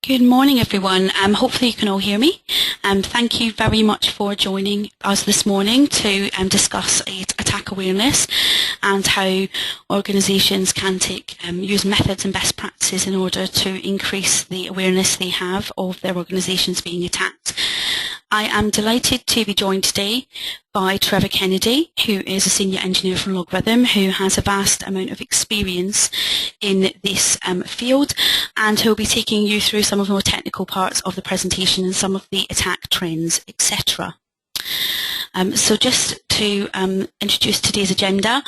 Good morning, everyone. Hopefully you can all hear me. Thank you very much for joining us this morning to discuss attack awareness and how organisations can use methods and best practices in order to increase the awareness they have of their organisations being attacked. I am delighted to be joined today by Trevor Kennedy, who is a senior engineer from LogRhythm, who has a vast amount of experience in this field, and who will be taking you through some of the more technical parts of the presentation and some of the attack trends, etc. So just to introduce today's agenda.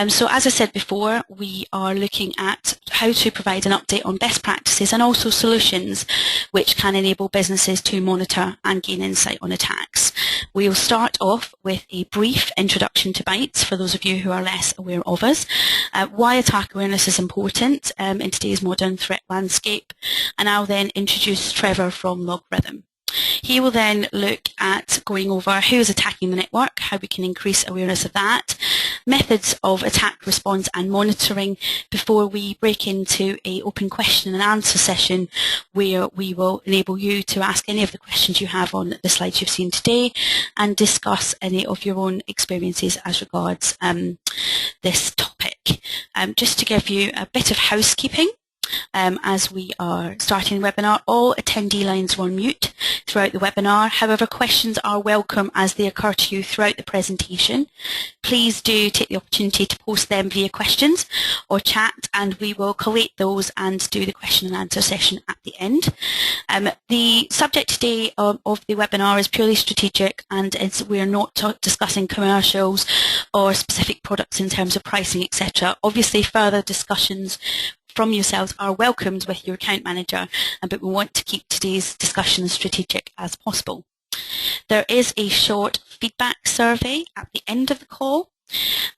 So as I said before, we are looking at how to provide an update on best practices and also solutions which can enable businesses to monitor and gain insight on attacks. We'll start off with a brief introduction to Bytes for those of you who are less aware of us, why attack awareness is important in today's modern threat landscape, and I'll then introduce Trevor from LogRhythm. He will then look at going over who is attacking the network, how we can increase awareness of that, methods of attack response and monitoring, before we break into an open question and answer session where we will enable you to ask any of the questions you have on the slides you've seen today and discuss any of your own experiences as regards this topic. Just to give you a bit of housekeeping, as we are starting the webinar, all attendee lines were on mute throughout the webinar. However, questions are welcome as they occur to you throughout the presentation. Please do take the opportunity to post them via questions or chat, and we will collate those and do the question and answer session at the end. The subject today of the webinar is purely strategic, and we're not discussing commercials or specific products in terms of pricing, etc. Obviously, further discussions from yourselves are welcomed with your account manager, but we want to keep today's discussion as strategic as possible. There is a short feedback survey at the end of the call,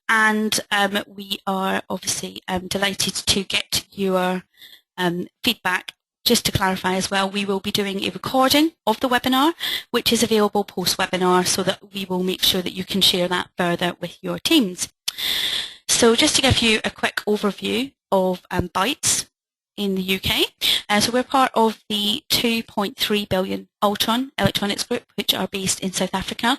and we are obviously delighted to get your feedback. Just to clarify as well, we will be doing a recording of the webinar, which is available post-webinar, so that we will make sure that you can share that further with your teams. So just to give you a quick overview of Bytes in the UK. So we're part of the 2.3 billion Ultron Electronics Group, which are based in South Africa.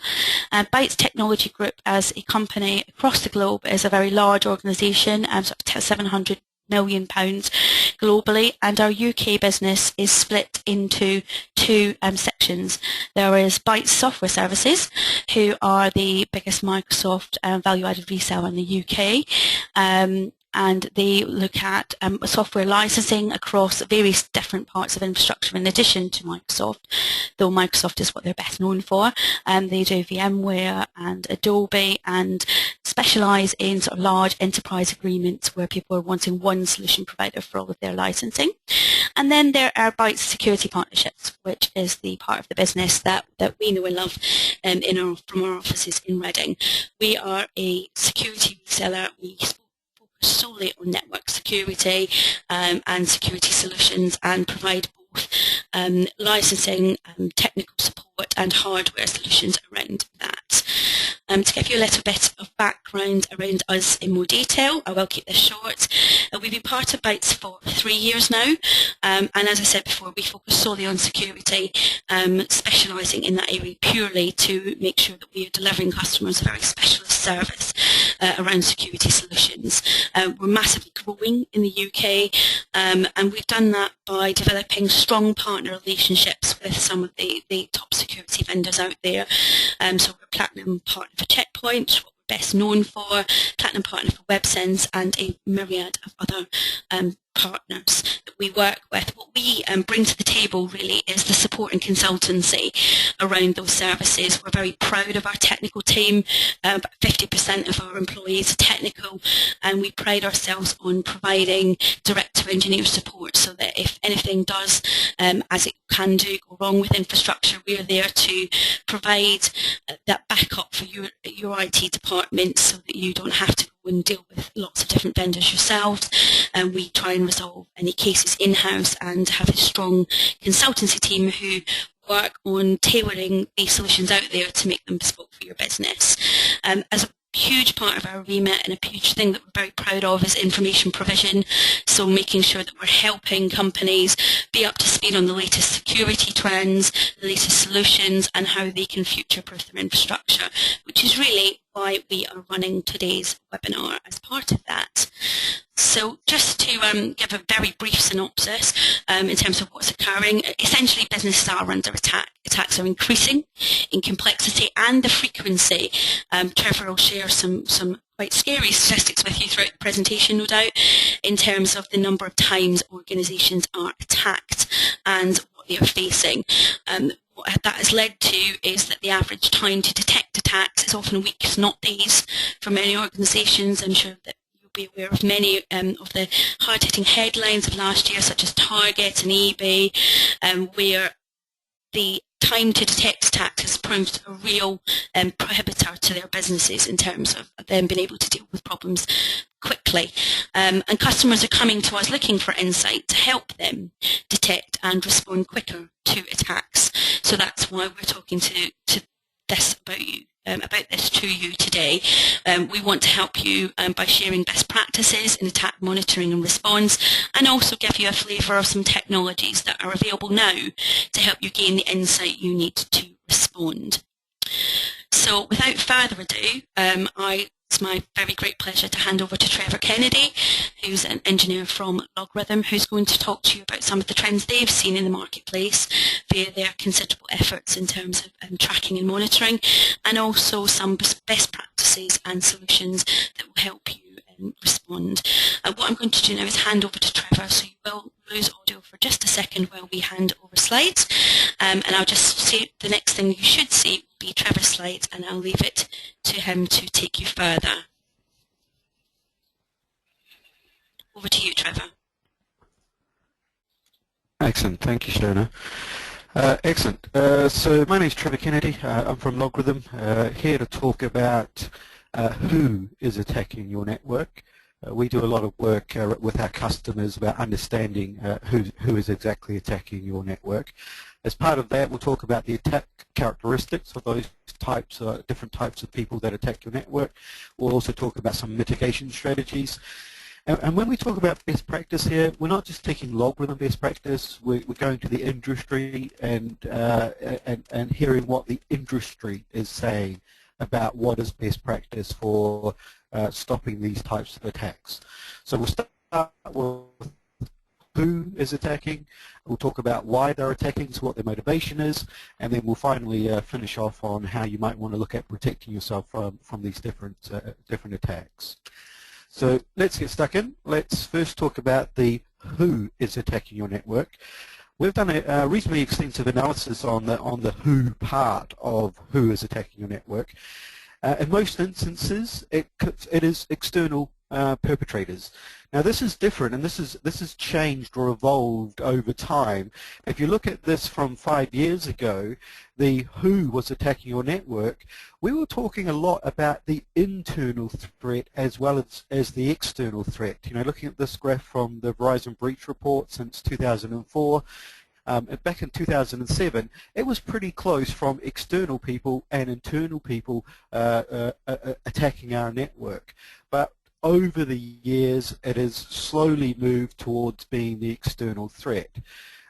Bytes Technology Group as a company across the globe is a very large organisation, sort of £700 million globally, and our UK business is split into two sections. There is Bytes Software Services, who are the biggest Microsoft value-added reseller in the UK, and they look at software licensing across various different parts of infrastructure in addition to Microsoft, though Microsoft is what they're best known for. They do VMware and Adobe and specialise in sort of large enterprise agreements where people are wanting one solution provider for all of their licensing. And then there are Bytes Security Partnerships, which is the part of the business that we know and love from our offices in Reading. We are a security reseller. We solely on network security and security solutions, and provide both licensing, technical support and hardware solutions around that. To give you a little bit of background around us in more detail, I will keep this short. We've been part of Bytes for 3 years now, and as I said before, we focus solely on security, specialising in that area purely to make sure that we are delivering customers a very specialist service around security solutions. We're massively growing in the UK, and we've done that by developing strong partner relationships with some of the top security vendors out there. So we're a platinum partner for Checkpoint, what we're best known for, platinum partner for WebSense, and a myriad of other partners that we work with. What we bring to the table really is the support and consultancy around those services. We're very proud of our technical team. About 50% of our employees are technical, and we pride ourselves on providing direct-to-engineer support so that if anything does, as it can do, go wrong with infrastructure, we are there to provide that backup for your IT department so that you don't have to go and deal with lots of different vendors yourselves. And we try and resolve any cases in-house and have a strong consultancy team who work on tailoring these solutions out there to make them bespoke for your business. As huge part of our remit and a huge thing that we're very proud of is information provision. So making sure that we're helping companies be up to speed on the latest security trends, the latest solutions, and how they can future-proof their infrastructure, which is really why we are running today's webinar as part of that. So just to give a very brief synopsis in terms of what's occurring, essentially businesses are under attack. Attacks are increasing in complexity and the frequency. Trevor will share some quite scary statistics with you throughout the presentation, no doubt, in terms of the number of times organisations are attacked and what they are facing. What that has led to is that the average time to detect attacks is often weeks, not days, for many organisations. I'm sure that be aware of many of the hard-hitting headlines of last year, such as Target and eBay, where the time to detect attacks has proved a real prohibitor to their businesses in terms of them being able to deal with problems quickly. And customers are coming to us looking for insight to help them detect and respond quicker to attacks. So that's why we're talking to this about you. About this to you today. We want to help you by sharing best practices in attack monitoring and response, and also give you a flavour of some technologies that are available now to help you gain the insight you need to respond. So without further ado, it's my very great pleasure to hand over to Trevor Kennedy, who's an engineer from LogRhythm, who's going to talk to you about some of the trends they've seen in the marketplace via their considerable efforts in terms of tracking and monitoring, and also some best practices and solutions that will help you respond. What I'm going to do now is hand over to Trevor, so you will lose audio for just a second while we hand over slides, and I'll just say the next thing you should see will be Trevor's slides, and I'll leave it to him to take you further. Over to you, Trevor. Excellent, thank you, Shona. Excellent. So my name is Trevor Kennedy. I'm from LogRhythm, here to talk about who is attacking your network. We do a lot of work with our customers about understanding who is exactly attacking your network. As part of that, we'll talk about the attack characteristics of those types, different types of people that attack your network. We'll also talk about some mitigation strategies. And when we talk about best practice here, we're not just taking LogRhythm best practice. We're going to the industry and hearing what the industry is saying about what is best practice for stopping these types of attacks. So we'll start with who is attacking. We'll talk about why they're attacking, so what their motivation is, and then we'll finally finish off on how you might want to look at protecting yourself from these different attacks. So let's get stuck in. Let's first talk about the who is attacking your network. We've done a reasonably extensive analysis on the who part of who is attacking your network. In most instances, it is external perpetrators. Now this is different, and this has changed or evolved over time. If you look at this from 5 years ago, the who was attacking your network, we were talking a lot about the internal threat as well as the external threat. You know, looking at this graph from the Verizon breach report since 2004, back in 2007, it was pretty close from external people and internal people attacking our network. But over the years, it has slowly moved towards being the external threat.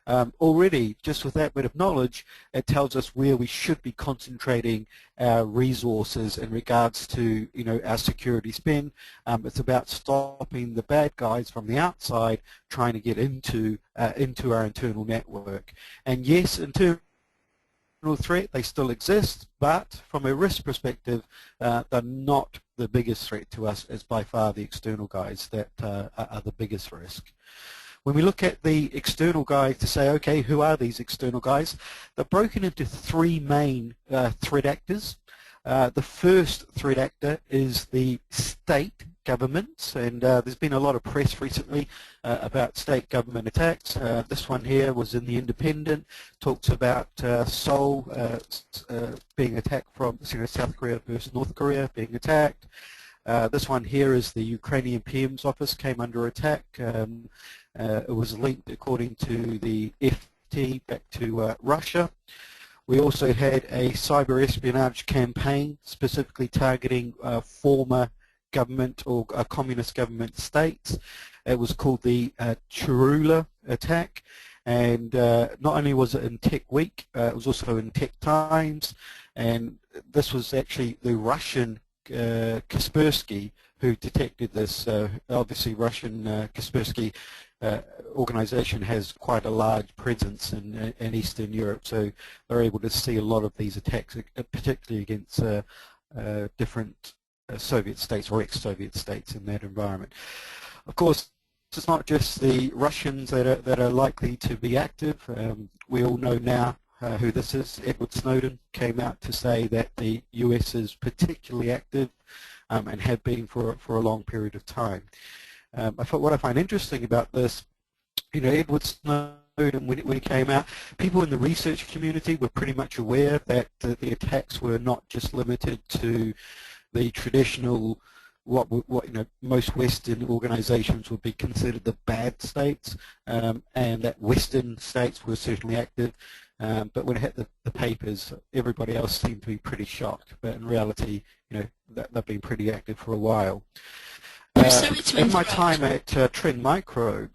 Already, just with that bit of knowledge, it tells us where we should be concentrating our resources in regards to, you know, our security spend. It's about stopping the bad guys from the outside trying to get into our internal network. And yes, internal threat, they still exist, but from a risk perspective, they're not the biggest threat to us. It's by far the external guys that are the biggest risk. When we look at the external guys to say, okay, who are these external guys? They're broken into three main threat actors. The first threat actor is the state governments, and there's been a lot of press recently about state government attacks. This one here was in The Independent, talks about Seoul being attacked from, you know, South Korea versus North Korea being attacked. This one here is the Ukrainian PM's office came under attack. It was linked, according to the FT, back to Russia. We also had a cyber espionage campaign specifically targeting former government or communist government states. It was called the Chirula attack, and not only was it in Tech Week, it was also in Tech Times, and this was actually the Russian Kaspersky who detected this. Obviously Russian Kaspersky organization has quite a large presence in Eastern Europe, so they're able to see a lot of these attacks, particularly against different Soviet states or ex-Soviet states in that environment. Of course, it's not just the Russians that are likely to be active. We all know now who this is. Edward Snowden came out to say that the US is particularly active and have been for a long period of time. What I find interesting about this, Edward Snowden, when he came out, people in the research community were pretty much aware that the attacks were not just limited to the traditional, what most Western organizations would be considered the bad states, and that Western states were certainly active. But when it hit the papers, everybody else seemed to be pretty shocked. But in reality, they've been pretty active for a while. In my time at Trend Micro,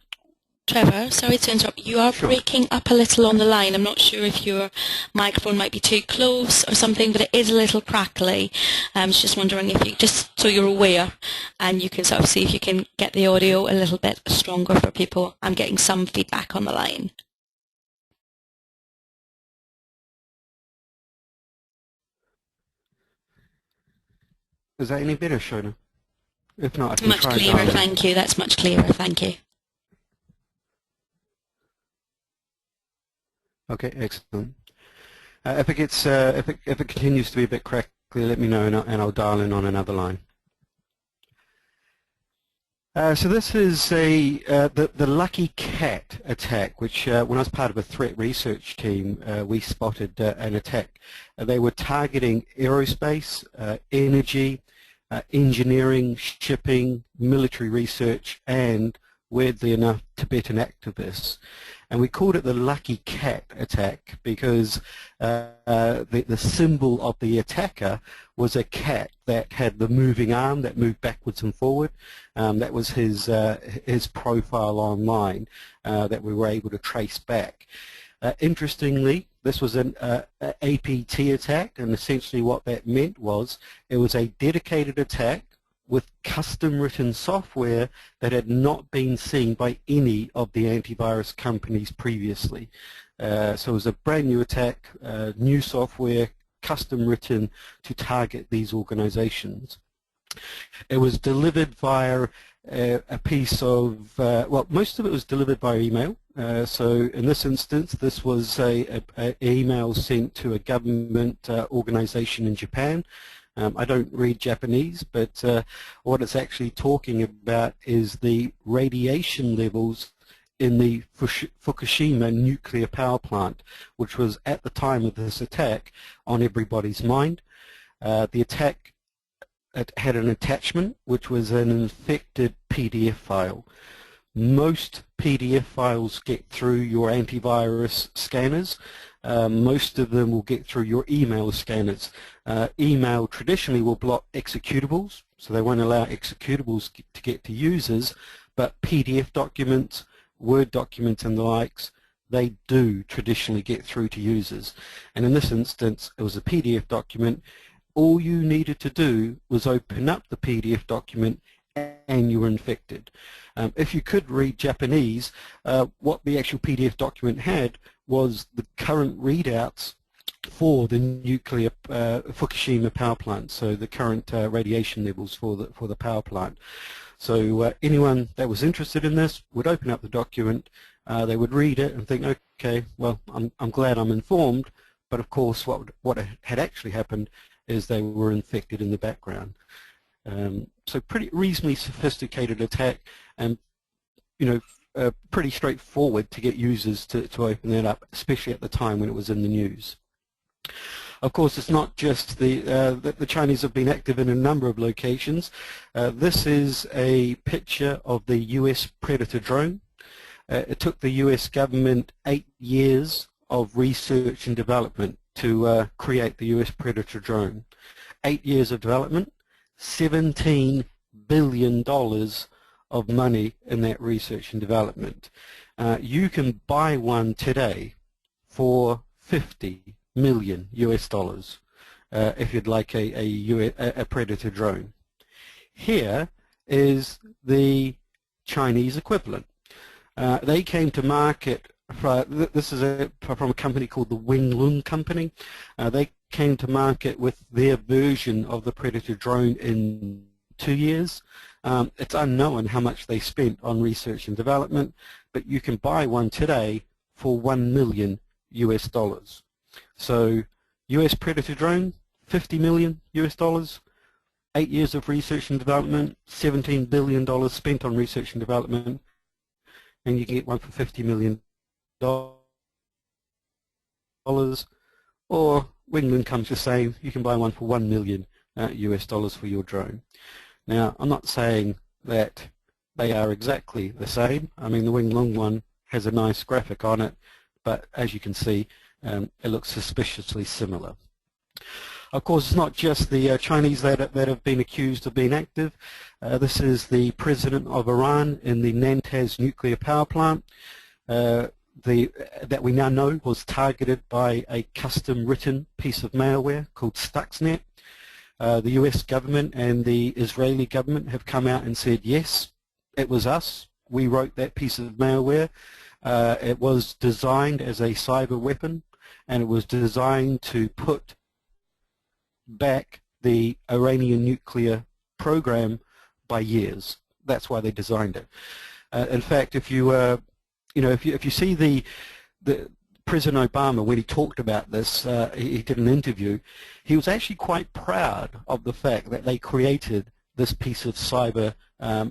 Trevor, sorry to interrupt. You are breaking up a little on the line. I'm not sure if your microphone might be too close or something, but it is a little crackly. I was just wondering if you, just so you're aware, and you can sort of see if you can get the audio a little bit stronger for people. I'm getting some feedback on the line. Is that any better, Shona? If not, I can much try clearer, and thank you. That's much clearer, thank you. Okay, excellent. If it continues to be a bit crackly, let me know, and I'll dial in on another line. So this is the Lucky Cat attack, which when I was part of a threat research team, we spotted an attack. They were targeting aerospace, energy, engineering, shipping, military research, and, weirdly enough, Tibetan activists. And we called it the Lucky Cat attack because the symbol of the attacker was a cat that had the moving arm that moved backwards and forward. That was his profile online that we were able to trace back. Interestingly, this was an APT attack, and essentially what that meant was it was a dedicated attack with custom written software that had not been seen by any of the antivirus companies previously. So it was a brand new attack, new software, custom written to target these organizations. It was delivered via a piece of, well, most of it was delivered by email. So in this instance, this was an email sent to a government organization in Japan. I don't read Japanese, but what it's actually talking about is the radiation levels in the Fukushima nuclear power plant, which was at the time of this attack on everybody's mind. The attack had an attachment, which was an infected PDF file. Most PDF files get through your antivirus scanners. Most of them will get through your email scanners. Email traditionally will block executables, so they won't allow executables to get to users, but PDF documents, Word documents and the likes, they do traditionally get through to users. And in this instance, it was a PDF document. All you needed to do was open up the PDF document and you were infected. If you could read Japanese, what the actual PDF document had was the current readouts for the nuclear Fukushima power plant, so the current radiation levels for the power plant. So anyone that was interested in this would open up the document, they would read it and think, okay, well, I'm glad I'm informed, but of course what had actually happened is they were infected in the background. So pretty reasonably sophisticated attack, and pretty straightforward to get users to open that up, especially at the time when it was in the news. Of course, it's not just the Chinese have been active in a number of locations. This is a picture of the US Predator drone. It took the US government 8 years of research and development to create the US Predator drone. 8 years of development, $17 billion of money in that research and development. You can buy one today for 50 million US dollars if you'd like a Predator drone. Here is the Chinese equivalent. They came to market, this is from a company called the Wenglun Company. They came to market with their version of the Predator drone in 2 years. It's unknown how much they spent on research and development, but you can buy one today for 1 million US dollars. So US Predator drone, 50 million US dollars, 8 years of research and development, $17 billion spent on research and development, and you can get one for $50 million. Or Wingland comes to say you can buy one for 1 million US dollars for your drone. Now, I'm not saying that they are exactly the same. I mean, the Wenglun one has a nice graphic on it, but as you can see, it looks suspiciously similar. Of course, it's not just the Chinese that have been accused of being active. This is the president of Iran in the Natanz nuclear power plant that we now know was targeted by a custom-written piece of malware called Stuxnet. The US government and the Israeli government have come out and said, yes, it was us. We wrote that piece of malware. It was designed as a cyber weapon, and it was designed to put back the Iranian nuclear program by years. That's why they designed it. In fact, if you if you see the President Obama, when he talked about this, he did an interview, he was actually quite proud of the fact that they created this piece of cyber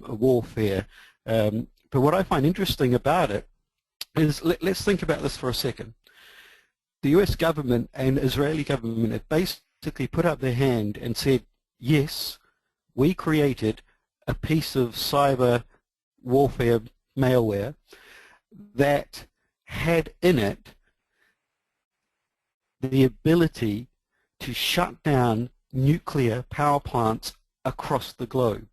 warfare. But what I find interesting about it is, let's think about this for a second. The US government and Israeli government have basically put up their hand and said, yes, we created a piece of cyber warfare malware that had in it the ability to shut down nuclear power plants across the globe.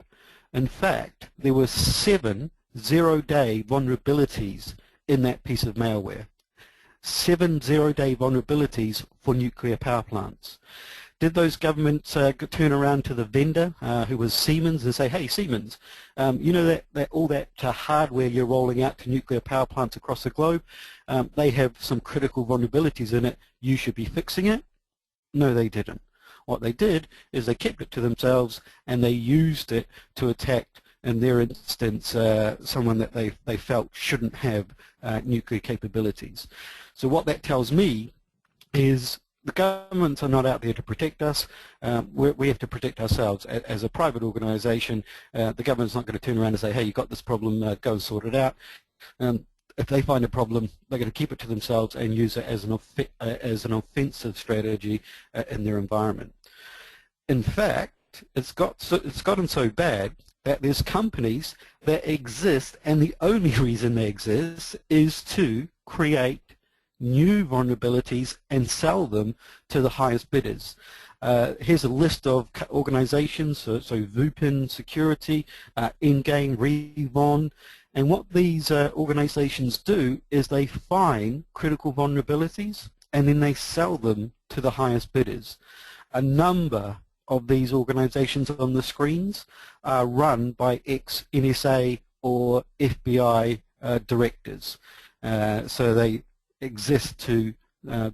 In fact, there were 7 zero-day vulnerabilities in that piece of malware. 7 zero-day vulnerabilities for nuclear power plants. Did those governments turn around to the vendor, who was Siemens, and say, hey, Siemens, you know that all that hardware you're rolling out to nuclear power plants across the globe, they have some critical vulnerabilities in it, you should be fixing it? No, they didn't. What they did is they kept it to themselves, and they used it to attack, in their instance, someone that they felt shouldn't have nuclear capabilities. So what that tells me is the governments are not out there to protect us. We have to protect ourselves. As a private organization, the government's not going to turn around and say, hey, you've got this problem, go and sort it out. If they find a problem, they're going to keep it to themselves and use it as an offensive strategy in their environment. In fact, it's gotten so bad that there's companies that exist, and the only reason they exist is to create new vulnerabilities and sell them to the highest bidders. Here's a list of organizations, so Vupin Security, Ingame, Revon, and what these organizations do is they find critical vulnerabilities and then they sell them to the highest bidders. A number of these organizations on the screens are run by ex-NSA or FBI directors. So they exist to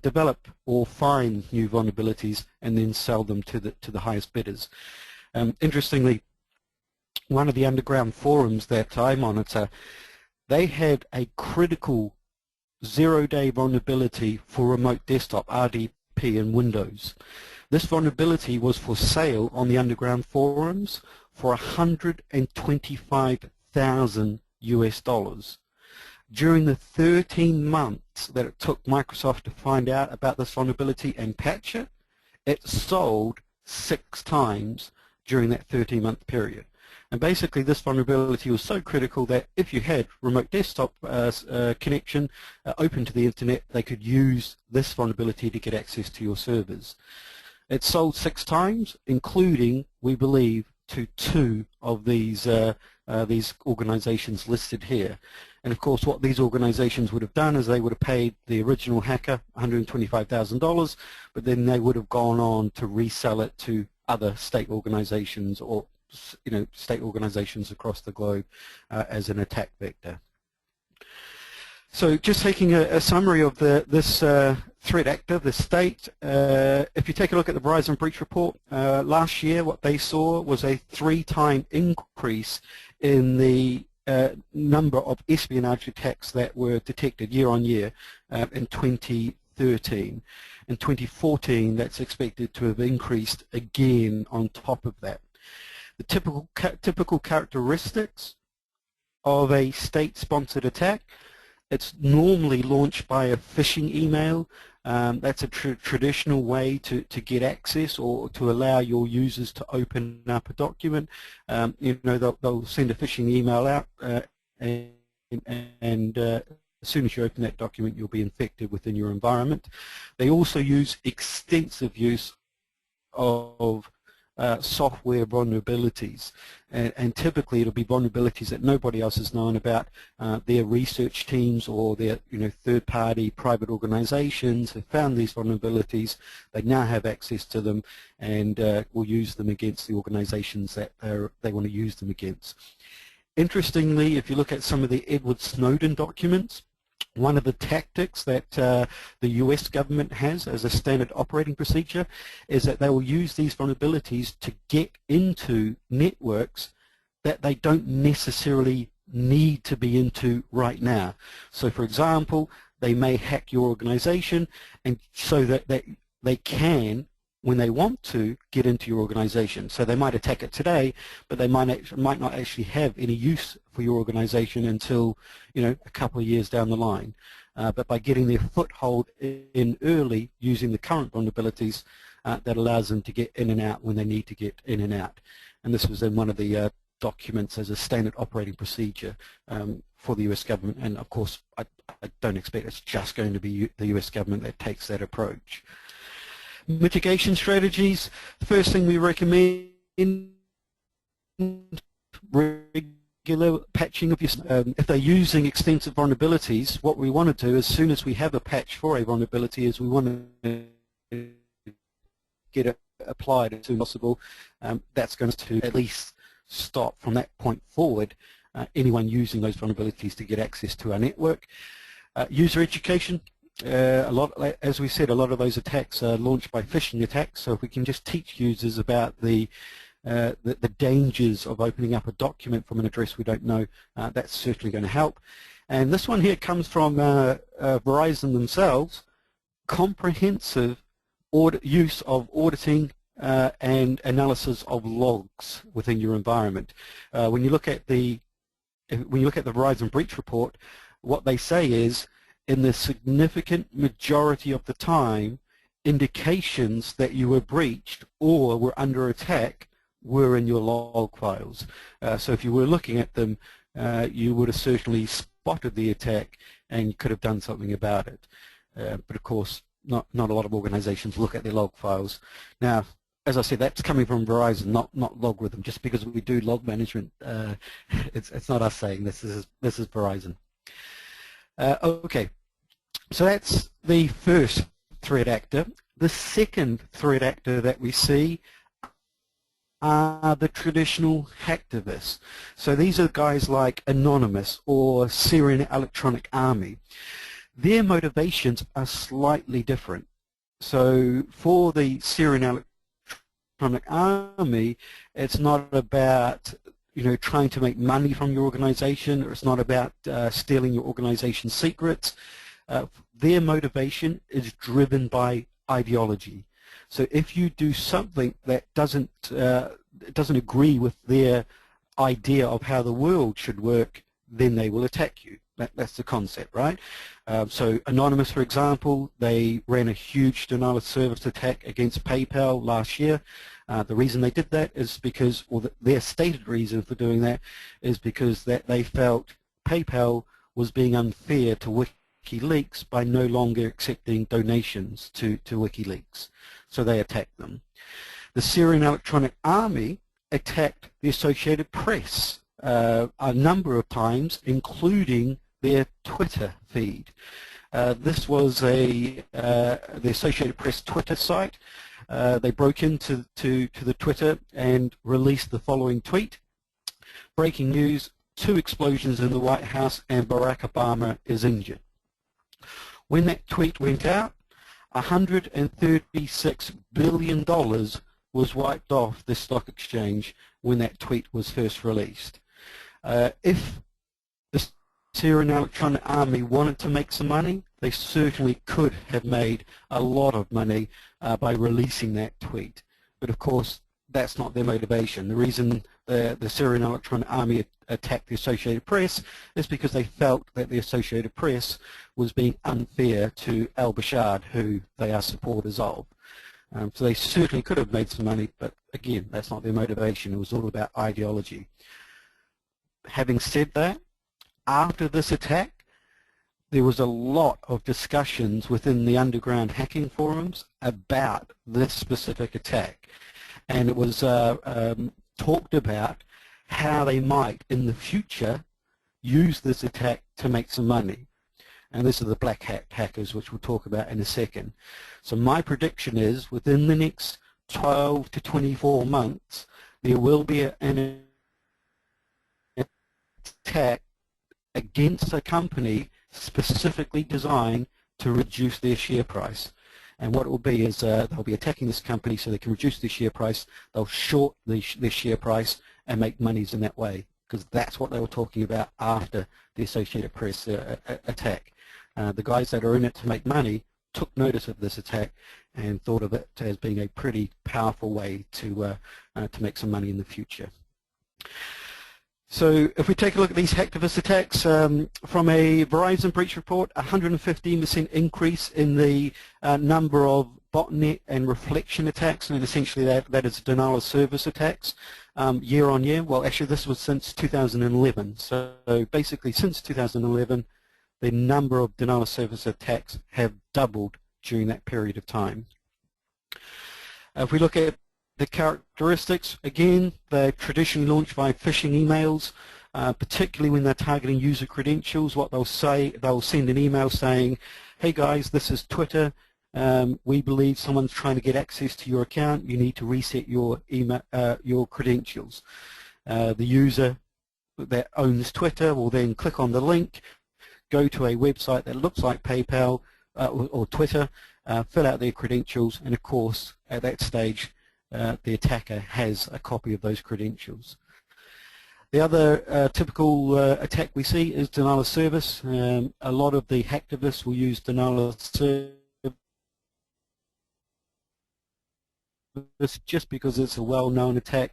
develop or find new vulnerabilities and then sell them to the highest bidders. Interestingly, one of the underground forums that I monitor, they had a critical zero-day vulnerability for remote desktop, RDP, in Windows. This vulnerability was for sale on the underground forums for 125,000 US dollars. During the 13 months that it took Microsoft to find out about this vulnerability and patch it, it sold 6 times during that 13-month period. And basically this vulnerability was so critical that if you had remote desktop connection open to the internet, they could use this vulnerability to get access to your servers. It's sold 6 times, including, we believe, to 2 of these organizations listed here. And of course what these organizations would have done is they would have paid the original hacker $125,000, but then they would have gone on to resell it to other state organizations or state organizations across the globe as an attack vector. So just taking a summary of this threat actor, the state, if you take a look at the Verizon breach report, last year what they saw was a 3-time increase in the number of espionage attacks that were detected year on year in 2013. In 2014, that's expected to have increased again on top of that. The typical characteristics of a state-sponsored attack: it's normally launched by a phishing email. That's a traditional way to get access or to allow your users to open up a document. They'll send a phishing email out, and as soon as you open that document, you'll be infected within your environment. They also use extensive use of software vulnerabilities, and typically it'll be vulnerabilities that nobody else has known about. Their research teams or their third-party private organizations have found these vulnerabilities. They now have access to them and will use them against the organizations that they want to use them against. Interestingly, if you look at some of the Edward Snowden documents, one of the tactics that the US government has as a standard operating procedure is that they will use these vulnerabilities to get into networks that they don't necessarily need to be into right now. So for example, they may hack your organization, and so that they can, when they want to, get into your organization. So they might attack it today, but they might not actually have any use for your organization until a couple of years down the line. But by getting their foothold in early, using the current vulnerabilities, that allows them to get in and out when they need to get in and out. And this was in one of the documents as a standard operating procedure for the US government. And of course, I don't expect it's just going to be the US government that takes that approach. Mitigation strategies: the first thing we recommend, regular patching of your if they're using extensive vulnerabilities, what we want to do as soon as we have a patch for a vulnerability is we want to get it applied as soon as possible. That's going to at least stop from that point forward anyone using those vulnerabilities to get access to our network. User education. As we said, a lot of those attacks are launched by phishing attacks, so if we can just teach users about the dangers of opening up a document from an address we don't know, that's certainly going to help. And this one here comes from Verizon themselves: comprehensive use of auditing and analysis of logs within your environment. When you look at the Verizon breach report, what they say is, in the significant majority of the time, indications that you were breached or were under attack were in your log files. So if you were looking at them, you would have certainly spotted the attack and could have done something about it. But of course, not a lot of organizations look at their log files. Now, as I said, that's coming from Verizon, not LogRhythm. Just because we do log management, it's not us saying this is Verizon. Okay, so that's the first threat actor. The second threat actor that we see are the traditional hacktivists. So these are guys like Anonymous or Syrian Electronic Army. Their motivations are slightly different. So for the Syrian Electronic Army, it's not about trying to make money from your organization, or it's not about stealing your organization's secrets. Their motivation is driven by ideology. So if you do something that doesn't agree with their idea of how the world should work, then they will attack you. That's the concept, right? So Anonymous, for example, they ran a huge denial of service attack against PayPal last year. The reason they did that is because, or their stated reason for doing that is because that they felt PayPal was being unfair to WikiLeaks by no longer accepting donations to WikiLeaks. So they attacked them. The Syrian Electronic Army attacked the Associated Press a number of times, including their Twitter feed. This was the Associated Press Twitter site. They broke into the Twitter and released the following tweet. Breaking news, 2 explosions in the White House and Barack Obama is injured. When that tweet went out, $136 billion was wiped off the stock exchange when that tweet was first released. If the Syrian Electronic Army wanted to make some money, they certainly could have made a lot of money by releasing that tweet. But of course, that's not their motivation. The reason the Syrian Electronic Army attacked the Associated Press is because they felt that the Associated Press was being unfair to al-Bashar, who they are supporters of. So they certainly could have made some money, but again, that's not their motivation. It was all about ideology. Having said that, after this attack, there was a lot of discussions within the underground hacking forums about this specific attack. And it was talked about how they might, in the future, use this attack to make some money. And this is the Blackhat hackers, which we'll talk about in a second. So my prediction is, within the next 12 to 24 months, there will be an attack against a company specifically designed to reduce their share price. And what it will be is they'll be attacking this company so they can reduce their share price. They'll short their share price and make monies in that way, because that's what they were talking about after the Associated Press attack. The guys that are in it to make money took notice of this attack and thought of it as being a pretty powerful way to make some money in the future. So if we take a look at these hacktivist attacks, from a Verizon breach report, 115% increase in the number of botnet and reflection attacks, and essentially that is denial of service attacks year on year. Well, actually this was since 2011. So basically since 2011, the number of denial of service attacks have doubled during that period of time. If we look at the characteristics, again, they're traditionally launched by phishing emails, particularly when they're targeting user credentials. What they'll say, they'll send an email saying, hey guys, this is Twitter. We believe someone's trying to get access to your account. You need to reset your email, your credentials. The user that owns Twitter will then click on the link, go to a website that looks like PayPal or Twitter, fill out their credentials, and of course, at that stage, the attacker has a copy of those credentials. The other typical attack we see is denial of service. A lot of the hacktivists will use denial of service just because it's a well-known attack,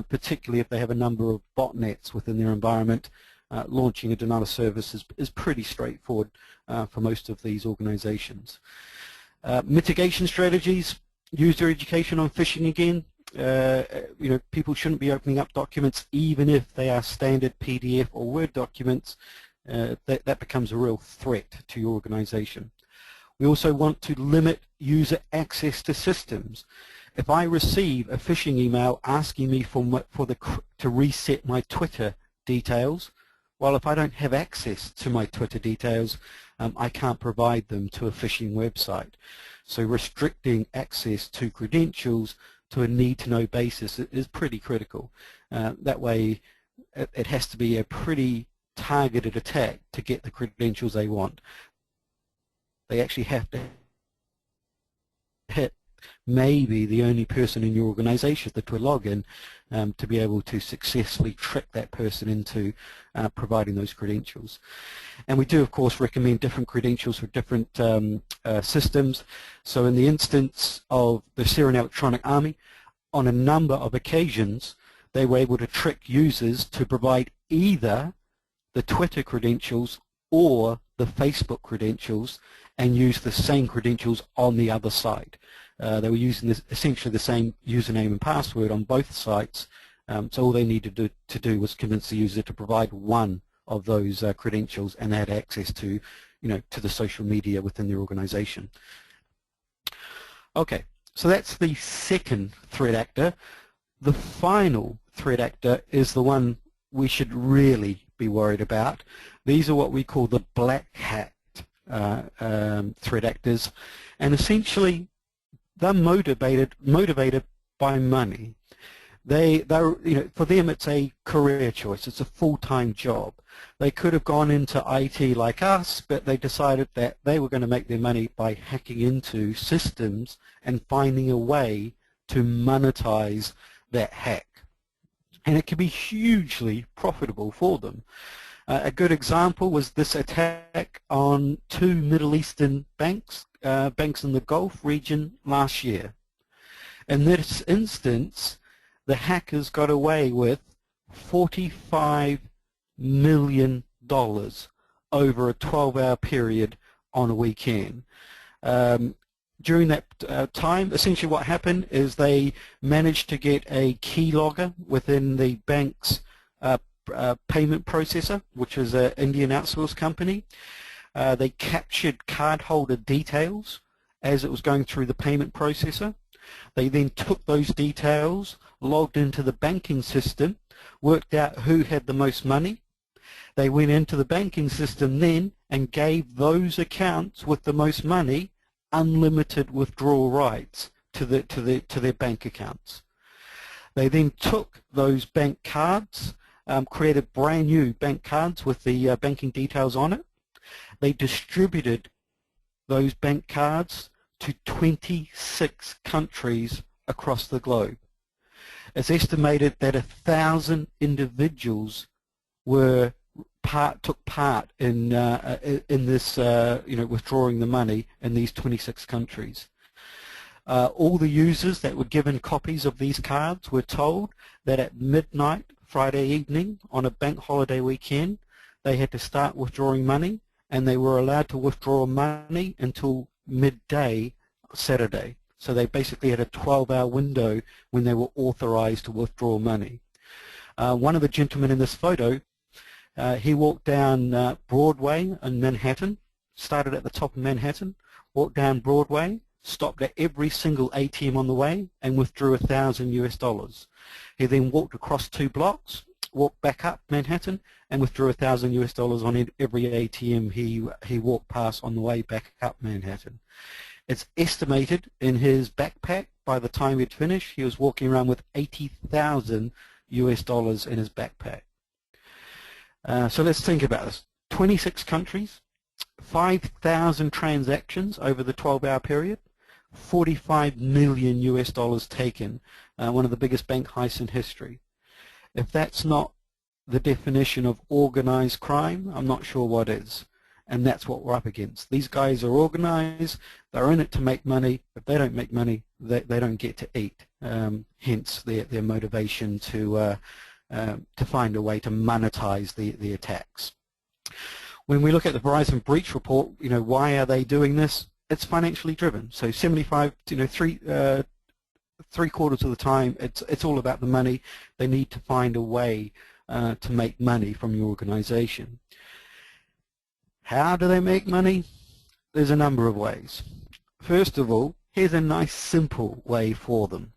particularly if they have a number of botnets within their environment. Launching a denial of service is pretty straightforward for most of these organizations. Mitigation strategies. User education on phishing again. People shouldn't be opening up documents even if they are standard PDF or Word documents. That becomes a real threat to your organization. We also want to limit user access to systems. If I receive a phishing email asking me to reset my Twitter details, well, if I don't have access to my Twitter details, I can't provide them to a phishing website. So restricting access to credentials to a need-to-know basis is pretty critical. That way, it has to be a pretty targeted attack to get the credentials they want. They actually have to hit maybe the only person in your organization, the Twitter login, to be able to successfully trick that person into providing those credentials. And we do, of course, recommend different credentials for different systems. So in the instance of the Syrian Electronic Army, on a number of occasions, they were able to trick users to provide either the Twitter credentials or the Facebook credentials, and use the same credentials on the other site. They were using essentially the same username and password on both sites, so all they needed to do was convince the user to provide one of those credentials, and they had access to, to the social media within their organization. Okay, so that's the second threat actor. The final threat actor is the one we should really be worried about. These are what we call the Blackhat threat actors, and essentially they're motivated by money. For them it's a career choice. It's a full-time job. They could have gone into IT like us, but they decided that they were going to make their money by hacking into systems and finding a way to monetize that hack. And it can be hugely profitable for them. A good example was this attack on 2 Middle Eastern banks, banks in the Gulf region last year. In this instance, the hackers got away with $45 million over a 12-hour period on a weekend. During that time, essentially what happened is they managed to get a keylogger within the bank's payment processor, which is an Indian outsourced company. They captured cardholder details as it was going through the payment processor. They then took those details, logged into the banking system, worked out who had the most money. They went into the banking system then and gave those accounts with the most money unlimited withdrawal rights to their bank accounts. They then took those bank cards, created brand new bank cards with the banking details on it. They distributed those bank cards to 26 countries across the globe. It's estimated that 1,000 individuals took part in this, withdrawing the money in these 26 countries. All the users that were given copies of these cards were told that at midnight Friday evening on a bank holiday weekend, they had to start withdrawing money, and they were allowed to withdraw money until midday Saturday. So they basically had a 12-hour window when they were authorized to withdraw money. One of the gentlemen in this photo, he walked down Broadway in Manhattan, started at the top of Manhattan, walked down Broadway, stopped at every single ATM on the way, and withdrew $1,000 US. He then walked across 2 blocks, walked back up Manhattan, and withdrew $1,000 US on every ATM he walked past on the way back up Manhattan. It's estimated in his backpack, by the time he'd finished, he was walking around with $80,000 US in his backpack. So let's think about this. 26 countries, 5,000 transactions over the 12-hour period, $45 million US taken, one of the biggest bank heists in history. If that's not the definition of organized crime, I'm not sure what is. And that's what we're up against. These guys are organized, they're in it to make money. If they don't make money, they don't get to eat. Hence their motivation to find a way to monetize the attacks. When we look at the Verizon breach report, why are they doing this? It's financially driven. So 75, three-quarters of the time, it's all about the money. They need to find a way to make money from your organization. How do they make money? There's a number of ways. First of all, here's a nice simple way for them.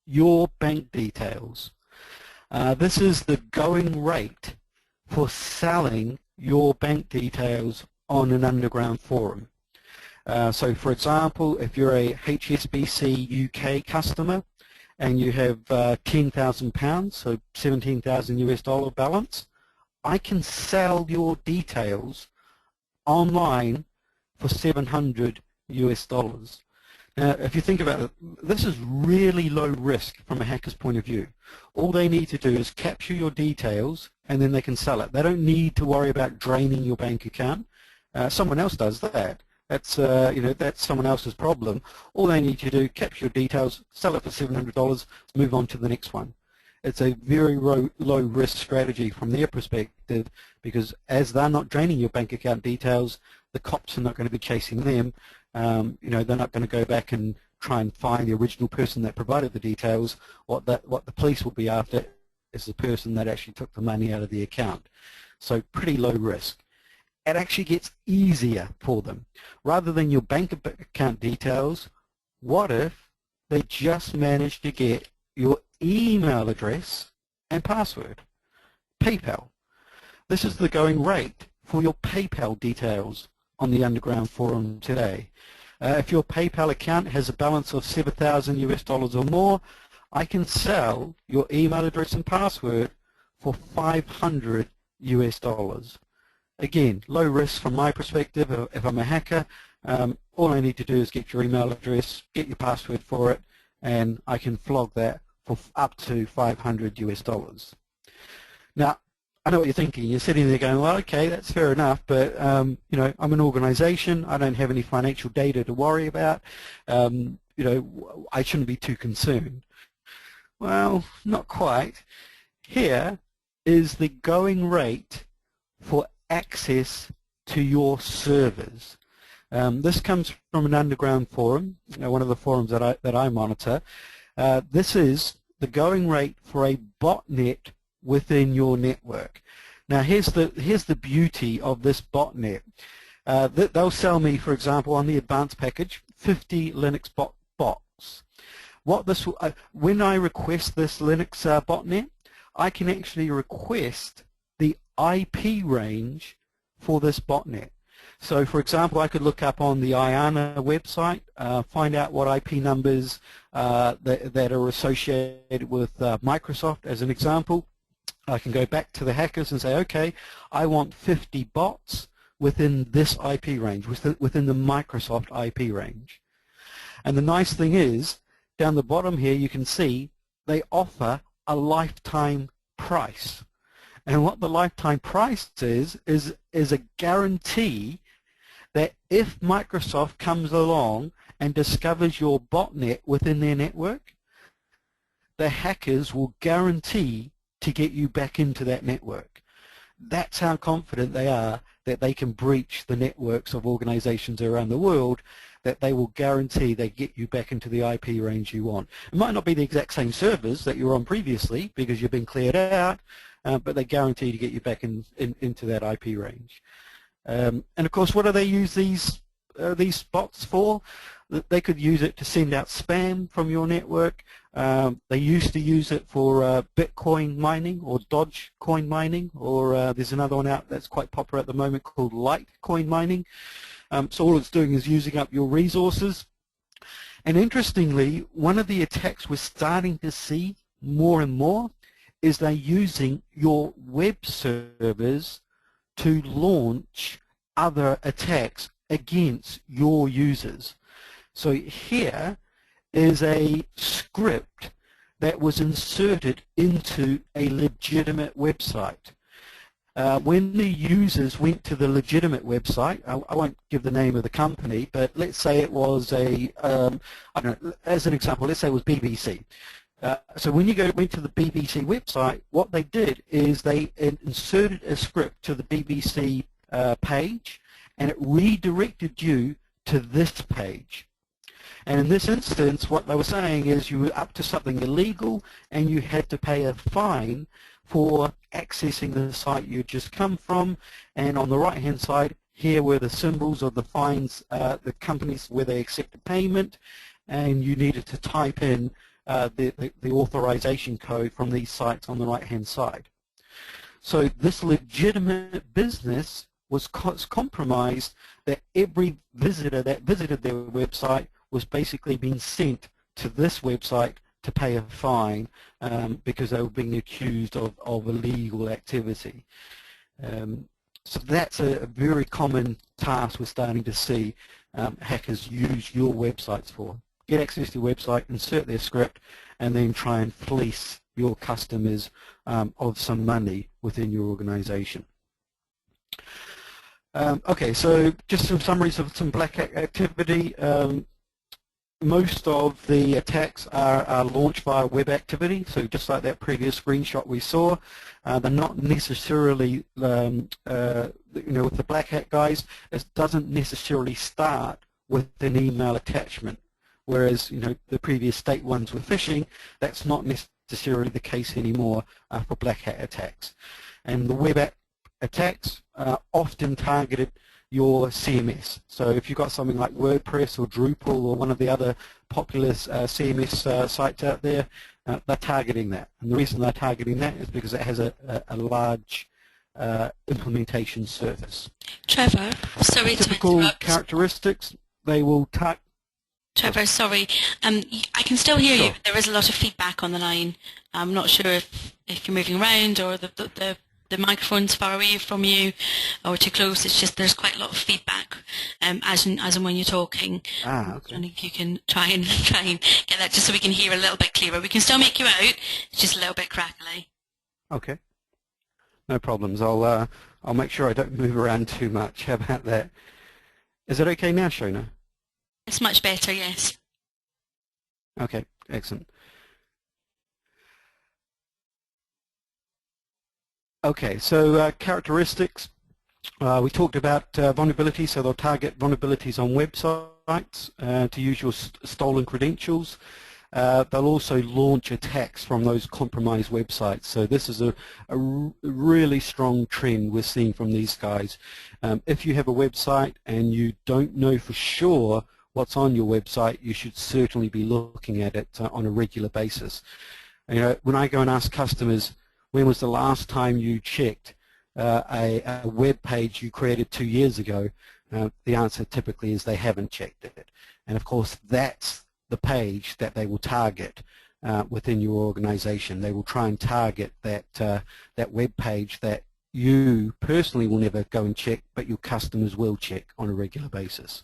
Your bank details. This is the going rate for selling your bank details on an underground forum. So for example, if you're a HSBC UK customer and you have £10,000, so $17,000 US balance, I can sell your details online for $700 US. Now, if you think about it, this is really low risk from a hacker's point of view. All they need to do is capture your details, and then they can sell it. They don't need to worry about draining your bank account. Someone else does that. That's that's someone else's problem. All they need to do, capture your details, sell it for $700, move on to the next one. it's a very low risk strategy from their perspective, because as they're not draining your bank account details, the cops are not going to be chasing them. They're not going to go back and try and find the original person that provided the details. What the police will be after is the person that actually took the money out of the account. So pretty low risk. It actually gets easier for them. Rather than your bank account details, what if they just managed to get your email address and password? PayPal. This is the going rate for your PayPal details on the Underground Forum today. If your PayPal account has a balance of $7,000 or more, I can sell your email address and password for $500. Again, low risk from my perspective. If I'm a hacker, all I need to do is get your email address, get your password for it, and I can flog that for up to $500. Now, I know what you're thinking. You're sitting there going, well, okay, that's fair enough, but I'm an organization. I don't have any financial data to worry about. I shouldn't be too concerned. Well, not quite. Here is the going rate for access to your servers. This comes from an Underground forum, one of the forums that I monitor. This is the going rate for a botnet within your network. Now here's the beauty of this botnet. They'll sell me, for example, on the advanced package, 50 Linux bots. When I request this Linux botnet, I can actually request the IP range for this botnet. So, for example, I could look up on the IANA website, find out what IP numbers that are associated with Microsoft, as an example. I can go back to the hackers and say, okay, I want 50 bots within this IP range, within the Microsoft IP range. And the nice thing is, down the bottom here, you can see they offer a lifetime price. And what the lifetime price is a guarantee that if Microsoft comes along and discovers your botnet within their network, the hackers will guarantee to get you back into that network. That's how confident they are that they can breach the networks of organizations around the world, that they will guarantee they get you back into the IP range you want. It might not be the exact same servers that you were on previously because you've been cleared out, but they guarantee to get you back into that IP range. And of course, what do they use these bots for? They could use it to send out spam from your network. They used to use it for Bitcoin mining or Dogecoin mining, or there's another one out that's quite popular at the moment called Litecoin mining. So all it's doing is using up your resources. And interestingly, one of the attacks we're starting to see more and more is they're using your web servers to launch other attacks against your users. So here is a script that was inserted into a legitimate website. When the users went to the legitimate website, I won't give the name of the company, but let's say it was I don't know, as an example, let's say it was BBC. So when you went to the BBC website, what they did is they inserted a script to the BBC page, and it redirected you to this page. And in this instance, what they were saying is you were up to something illegal and you had to pay a fine for accessing the site you just come from. And on the right-hand side, here were the symbols of the fines, the companies where they accepted payment, and you needed to type in the authorization code from these sites on the right-hand side. So this legitimate business was compromised, that every visitor that visited their website was basically being sent to this website to pay a fine because they were being accused of illegal activity. So that's a very common task we're starting to see hackers use your websites for. Get access to your website, insert their script, and then try and fleece your customers of some money within your organization. Okay, so just some summaries of some Blackhat activity. most of the attacks are launched via web activity, so just like that previous screenshot we saw. They're not necessarily, with the Black Hat guys, it doesn't necessarily start with an email attachment, whereas, the previous state ones were phishing. That's not necessarily the case anymore for Black Hat attacks. And the web attacks are often targeted your CMS. So if you've got something like WordPress or Drupal or one of the other popular CMS sites out there, they're targeting that. And the reason they're targeting that is because it has a large implementation surface. Trevor, sorry to Typical interrupt. characteristics, they will target. Trevor, sorry. I can still hear Sure. you. There is a lot of feedback on the line. I'm not sure if you're moving around or the microphone's far away from you or too close. It's just there's quite a lot of feedback as and when you're talking. Okay. And if you can try and get that just so we can hear a little bit clearer. We can still make you out. It's just a little bit crackly. Okay. No problems. I'll make sure I don't move around too much. How about that? Is it okay now, Shona? It's much better, yes. Okay, excellent. Okay, so characteristics. We talked about vulnerabilities, so they'll target vulnerabilities on websites to use your stolen credentials. They'll also launch attacks from those compromised websites. So this is a really strong trend we're seeing from these guys. If you have a website and you don't know for sure what's on your website, you should certainly be looking at it on a regular basis. When I go and ask customers, when was the last time you checked a web page you created 2 years ago, the answer typically is they haven't checked it. And of course, that's the page that they will target within your organization. They will try and target that web page that you personally will never go and check, but your customers will check on a regular basis.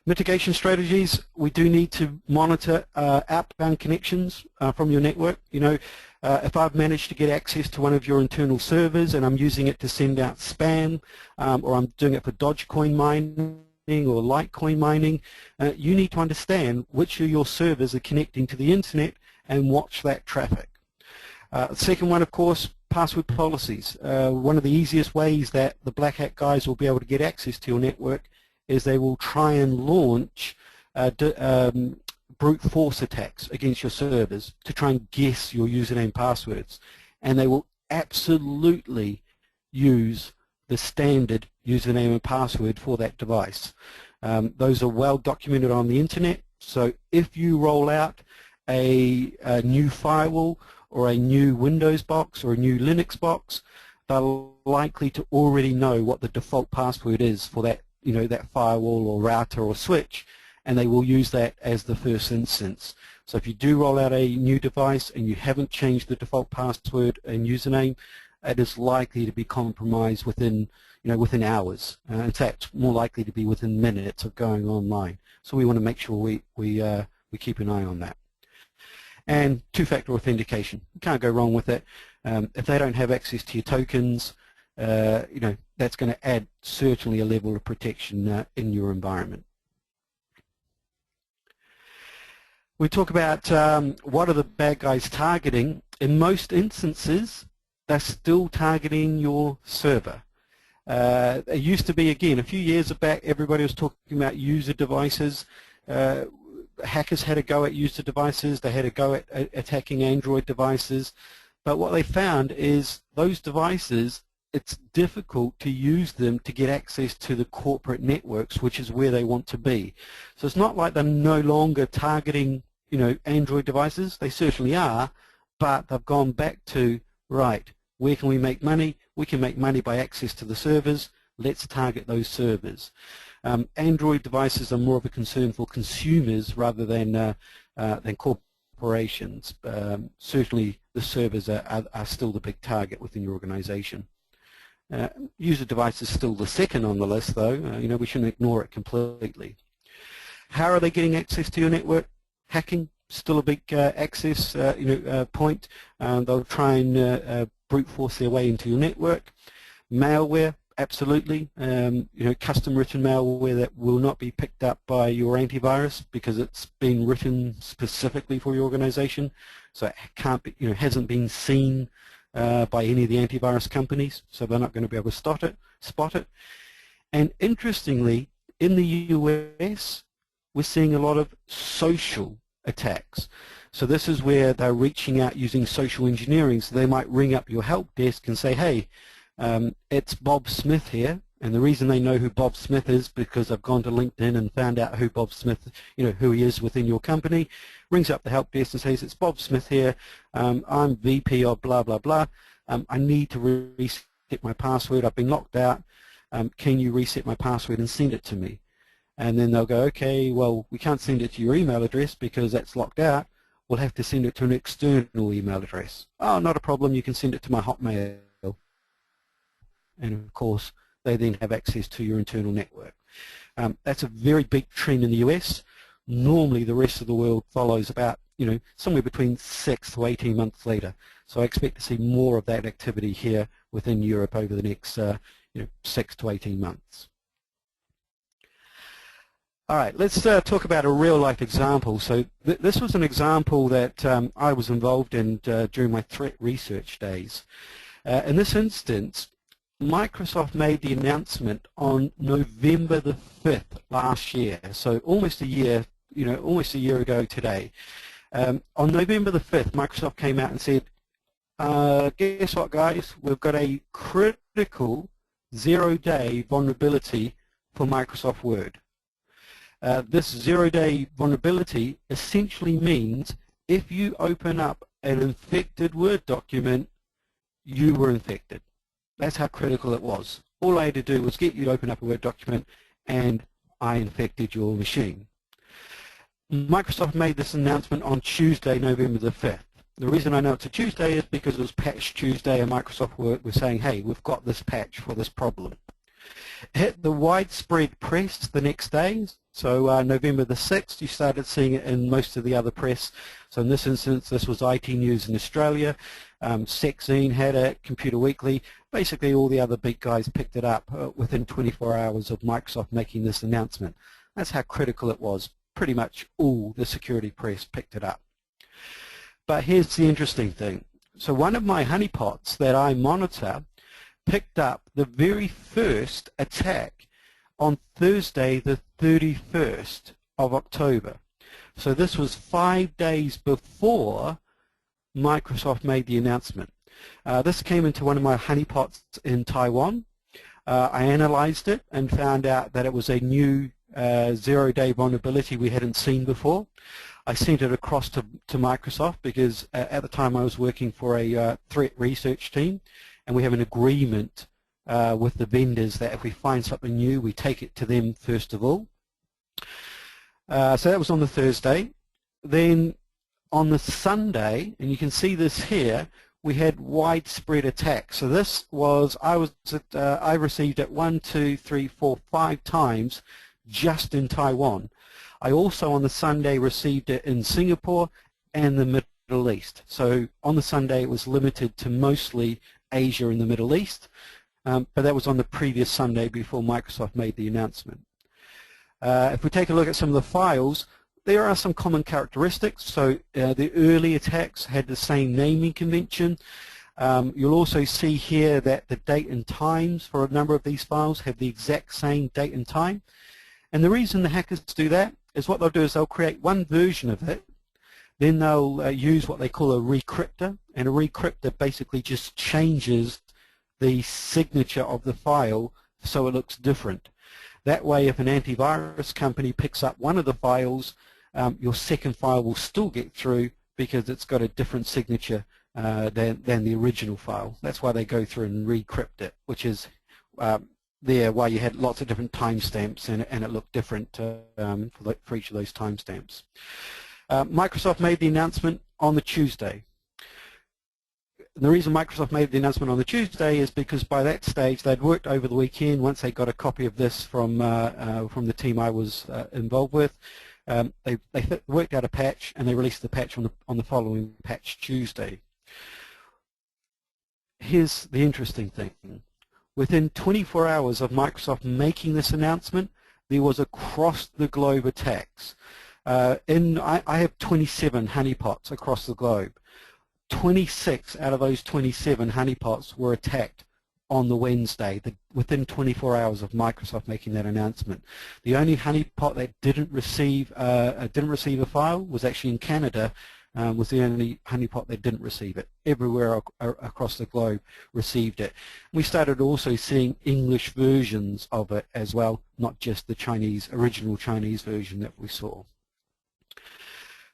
Mitigation strategies, we do need to monitor outbound connections from your network. If I've managed to get access to one of your internal servers and I'm using it to send out spam, or I'm doing it for Dogecoin mining or Litecoin mining, you need to understand which of your servers are connecting to the internet and watch that traffic. Second one, of course, password policies. One of the easiest ways that the Black Hat guys will be able to get access to your network is they will try and launch brute force attacks against your servers to try and guess your username passwords. And they will absolutely use the standard username and password for that device. Those are well documented on the internet. So if you roll out a new firewall or a new Windows box or a new Linux box, they're likely to already know what the default password is for that that firewall or router or switch, and they will use that as the first instance. So if you do roll out a new device and you haven't changed the default password and username, it is likely to be compromised within hours. In fact, more likely to be within minutes of going online. So we want to make sure we keep an eye on that. And two-factor authentication, you can't go wrong with it. If they don't have access to your tokens, that's going to add certainly a level of protection in your environment. We talk about what are the bad guys targeting. In most instances, they're still targeting your server. It used to be, again, a few years back, everybody was talking about user devices. Hackers had a go at user devices. They had a go at attacking Android devices. But what they found is those devices, it's difficult to use them to get access to the corporate networks, which is where they want to be. So it's not like they're no longer targeting, Android devices. They certainly are, but they've gone back to, right, where can we make money? We can make money by access to the servers. Let's target those servers. Android devices are more of a concern for consumers rather than corporations. Certainly the servers are still the big target within your organization. User device is still the second on the list, though. We shouldn't ignore it completely. How are they getting access to your network? Hacking, still a big access point. They'll try and brute force their way into your network. Malware, absolutely. Custom written malware that will not be picked up by your antivirus because it's been written specifically for your organization, so it can't be, hasn't been seen by any of the antivirus companies, so they're not going to be able to spot it. And interestingly, in the US, we're seeing a lot of social attacks. So this is where they're reaching out using social engineering. So they might ring up your help desk and say, hey, it's Bob Smith here, and the reason they know who Bob Smith is because I've gone to LinkedIn and found out who Bob Smith, who he is within your company. Rings up the help desk and says, it's Bob Smith here, I'm VP of blah, blah, blah. I need to reset my password, I've been locked out, can you reset my password and send it to me? And then they'll go, okay, well, we can't send it to your email address because that's locked out. We'll have to send it to an external email address. Oh, not a problem, you can send it to my Hotmail. And of course, they then have access to your internal network. That's a very big trend in the US. Normally, the rest of the world follows about, somewhere between 6 to 18 months later. So I expect to see more of that activity here within Europe over the next, 6 to 18 months. All right, let's talk about a real-life example. So this was an example that I was involved in during my threat research days. In this instance, Microsoft made the announcement on November the 5th last year, so almost a year ago today. On November the 5th, Microsoft came out and said, guess what, guys? We've got a critical zero-day vulnerability for Microsoft Word. This zero-day vulnerability essentially means if you open up an infected Word document, you were infected. That's how critical it was. All I had to do was get you to open up a Word document and I infected your machine. Microsoft made this announcement on Tuesday, November the 5th. The reason I know it's a Tuesday is because it was Patch Tuesday and Microsoft was saying, hey, we've got this patch for this problem. It hit the widespread press the next day. So November the 6th, you started seeing it in most of the other press. So in this instance, this was IT News in Australia. Sexine had it, Computer Weekly. Basically, all the other big guys picked it up within 24 hours of Microsoft making this announcement. That's how critical it was. Pretty much all the security press picked it up. But here's the interesting thing. So one of my honeypots that I monitor picked up the very first attack on Thursday the 31st of October. So this was 5 days before Microsoft made the announcement. This came into one of my honeypots in Taiwan. I analyzed it and found out that it was a new zero-day vulnerability we hadn't seen before. I sent it across to Microsoft because at the time I was working for a threat research team, and we have an agreement with the vendors that if we find something new, we take it to them first of all. So that was on the Thursday. Then on the Sunday, and you can see this here, we had widespread attacks. So this was, I received it 1, 2, 3, 4, 5 times just in Taiwan. I also on the Sunday received it in Singapore and the Middle East. So on the Sunday it was limited to mostly Asia and the Middle East, but that was on the previous Sunday before Microsoft made the announcement. If we take a look at some of the files, there are some common characteristics. So the early attacks had the same naming convention. You'll also see here that the date and times for a number of these files have the exact same date and time. And the reason the hackers do that is what they'll do is they'll create one version of it, then they'll use what they call a recryptor, and a recryptor basically just changes the signature of the file so it looks different. That way, if an antivirus company picks up one of the files, your second file will still get through because it's got a different signature than the original file. That's why they go through and recrypt it, which is there why you had lots of different timestamps and it looked different for each of those timestamps. Microsoft made the announcement on the Tuesday. And the reason Microsoft made the announcement on the Tuesday is because by that stage they'd worked over the weekend. Once they got a copy of this from the team I was involved with, they worked out a patch and they released the patch on the following Patch Tuesday. Here's the interesting thing. Within 24 hours of Microsoft making this announcement, there was across-the-globe attacks. I have 27 honeypots across the globe. 26 out of those 27 honeypots were attacked on the Wednesday, within 24 hours of Microsoft making that announcement. The only honeypot that didn't receive a file was actually in Canada. Was the only honeypot that didn't receive it. Everywhere across the globe received it. We started also seeing English versions of it as well, not just the original Chinese version that we saw.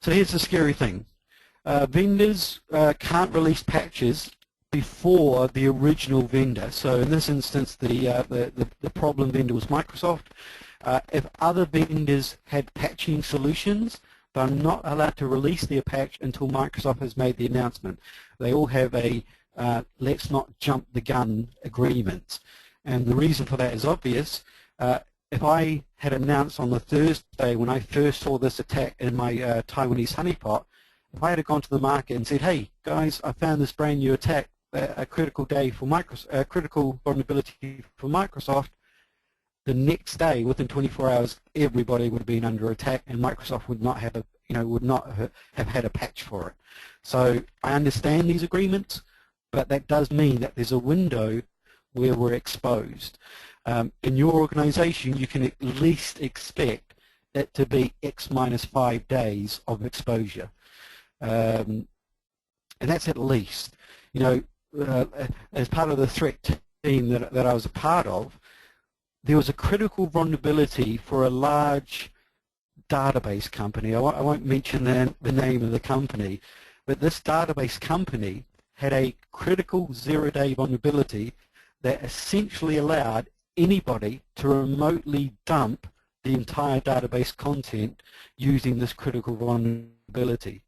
So here's the scary thing. Vendors can't release patches before the original vendor. So in this instance, the problem vendor was Microsoft. If other vendors had patching solutions, they're not allowed to release their patch until Microsoft has made the announcement. They all have a let's not jump the gun agreement. And the reason for that is obvious. If I had announced on the Thursday when I first saw this attack in my Taiwanese honeypot, if I had gone to the market and said, hey guys, I found this brand new attack, a critical day for Microsoft, critical vulnerability for Microsoft, the next day, within 24 hours, everybody would have been under attack, and Microsoft would not have have had a patch for it. So I understand these agreements, but that does mean that there's a window where we're exposed. In your organization, you can at least expect it to be X minus 5 days of exposure. And that's at least. As part of the threat team that I was a part of, there was a critical vulnerability for a large database company. I won't mention the name of the company, but this database company had a critical zero-day vulnerability that essentially allowed anybody to remotely dump the entire database content using this critical vulnerability.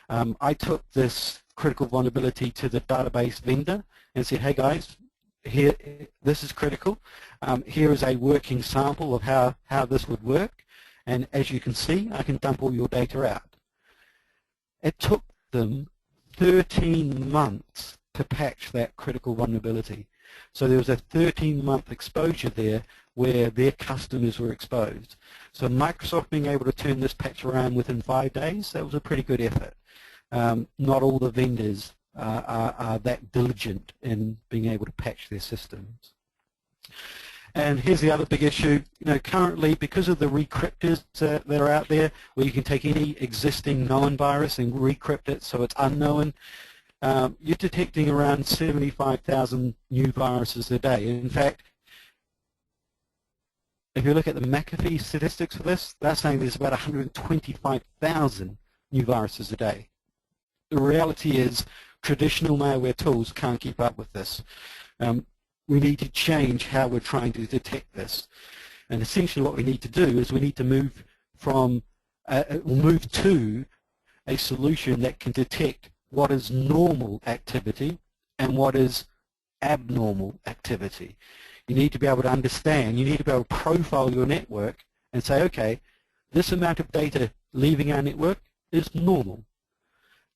I took this critical vulnerability to the database vendor and said, hey guys, here, this is critical. Here is a working sample of how this would work, and as you can see, I can dump all your data out. It took them 13 months to patch that critical vulnerability. So there was a 13-month exposure there where their customers were exposed. So Microsoft being able to turn this patch around within 5 days, that was a pretty good effort. Not all the vendors are that diligent in being able to patch their systems. And here's the other big issue. Currently, because of the recryptors that are out there, where you can take any existing known virus and recrypt it so it's unknown, you're detecting around 75,000 new viruses a day. In fact, if you look at the McAfee statistics for this, they're saying there's about 125,000 new viruses a day. The reality is traditional malware tools can't keep up with this. We need to change how we're trying to detect this. And essentially what we need to do is we need to move to a solution that can detect what is normal activity and what is abnormal activity. You need to be able to understand, you need to be able to profile your network and say, okay, this amount of data leaving our network is normal.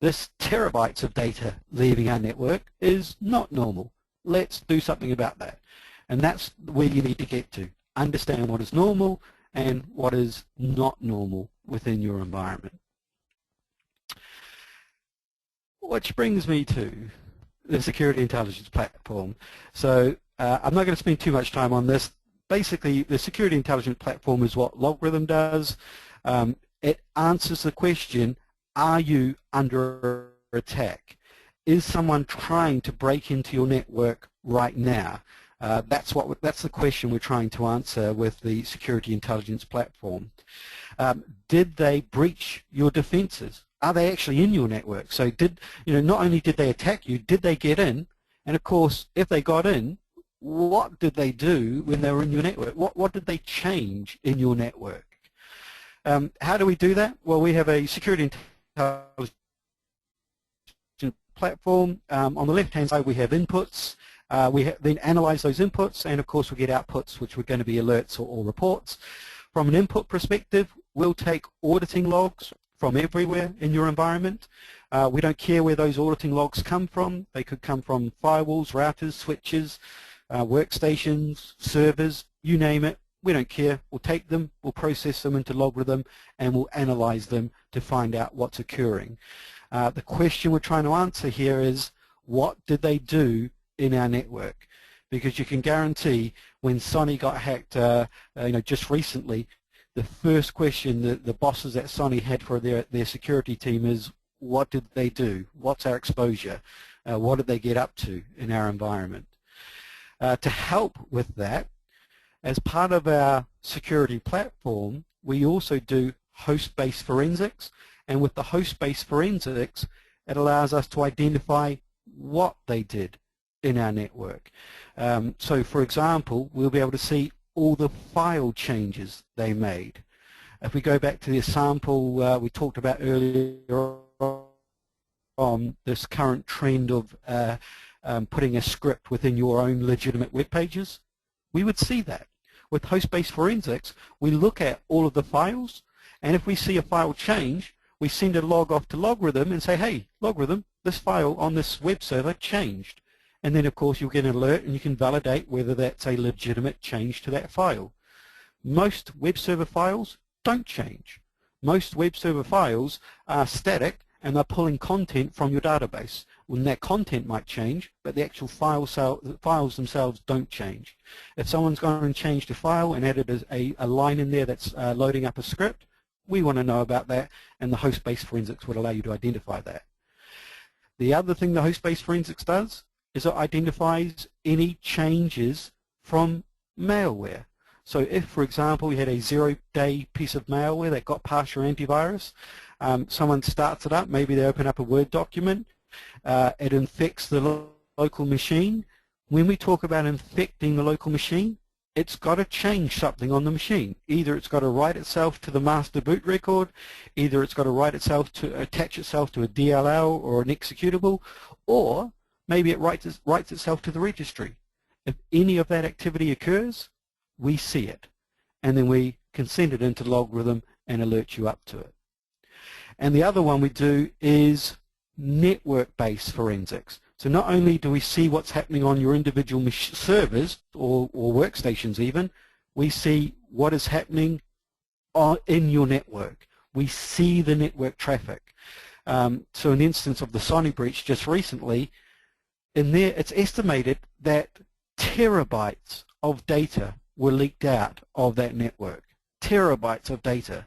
This terabytes of data leaving our network is not normal. Let's do something about that. And that's where you need to get to. Understand what is normal and what is not normal within your environment. Which brings me to the security intelligence platform. So I'm not going to spend too much time on this. Basically, the security intelligence platform is what LogRhythm does. It answers the question, are you under attack? Is someone trying to break into your network right now? That's the question we're trying to answer with the security intelligence platform. Did they breach your defenses? Are they actually in your network? So not only did they attack you, did they get in? And of course, if they got in, what did they do when they were in your network? What did they change in your network? How do we do that? Well, we have a security intelligence platform. On the left-hand side, we have inputs. We then analyze those inputs, and of course, we get outputs, which are going to be alerts or reports. From an input perspective, we'll take auditing logs from everywhere in your environment. We don't care where those auditing logs come from. They could come from firewalls, routers, switches, workstations, servers, you name it. We don't care. We'll take them, we'll process them into LogRhythm, and we'll analyze them to find out what's occurring. The question we're trying to answer here is, what did they do in our network? Because you can guarantee when Sony got hacked just recently, the first question that the bosses at Sony had for their security team is, what did they do? What's our exposure? What did they get up to in our environment? To help with that, as part of our security platform, we also do host-based forensics, and with the host-based forensics, it allows us to identify what they did in our network. So for example, we'll be able to see all the file changes they made. If we go back to the example we talked about earlier on, this current trend of putting a script within your own legitimate web pages, we would see that. With host-based forensics, we look at all of the files, and if we see a file change, we send a log off to LogRhythm and say, hey, LogRhythm, this file on this web server changed. And then, of course, you'll get an alert and you can validate whether that's a legitimate change to that file. Most web server files don't change. Most web server files are static and they're pulling content from your database. When that content might change, but the actual files themselves don't change. If someone's gone and changed a file and added a line in there that's loading up a script, we want to know about that, and the host-based forensics would allow you to identify that. The other thing the host-based forensics does is it identifies any changes from malware. So if, for example, you had a 0-day piece of malware that got past your antivirus, someone starts it up, maybe they open up a Word document, it infects the local machine. When we talk about infecting the local machine, it's got to change something on the machine. Either it's got to write itself to the master boot record, either it's got to attach itself to a DLL or an executable, or maybe it writes itself to the registry. If any of that activity occurs, we see it, and then we can send it into LogRhythm and alert you up to it. And the other one we do is network-based forensics. So not only do we see what's happening on your individual servers or workstations even, we see what is happening in your network. We see the network traffic. So an instance of the Sony breach just recently, in there it's estimated that terabytes of data were leaked out of that network. Terabytes of data.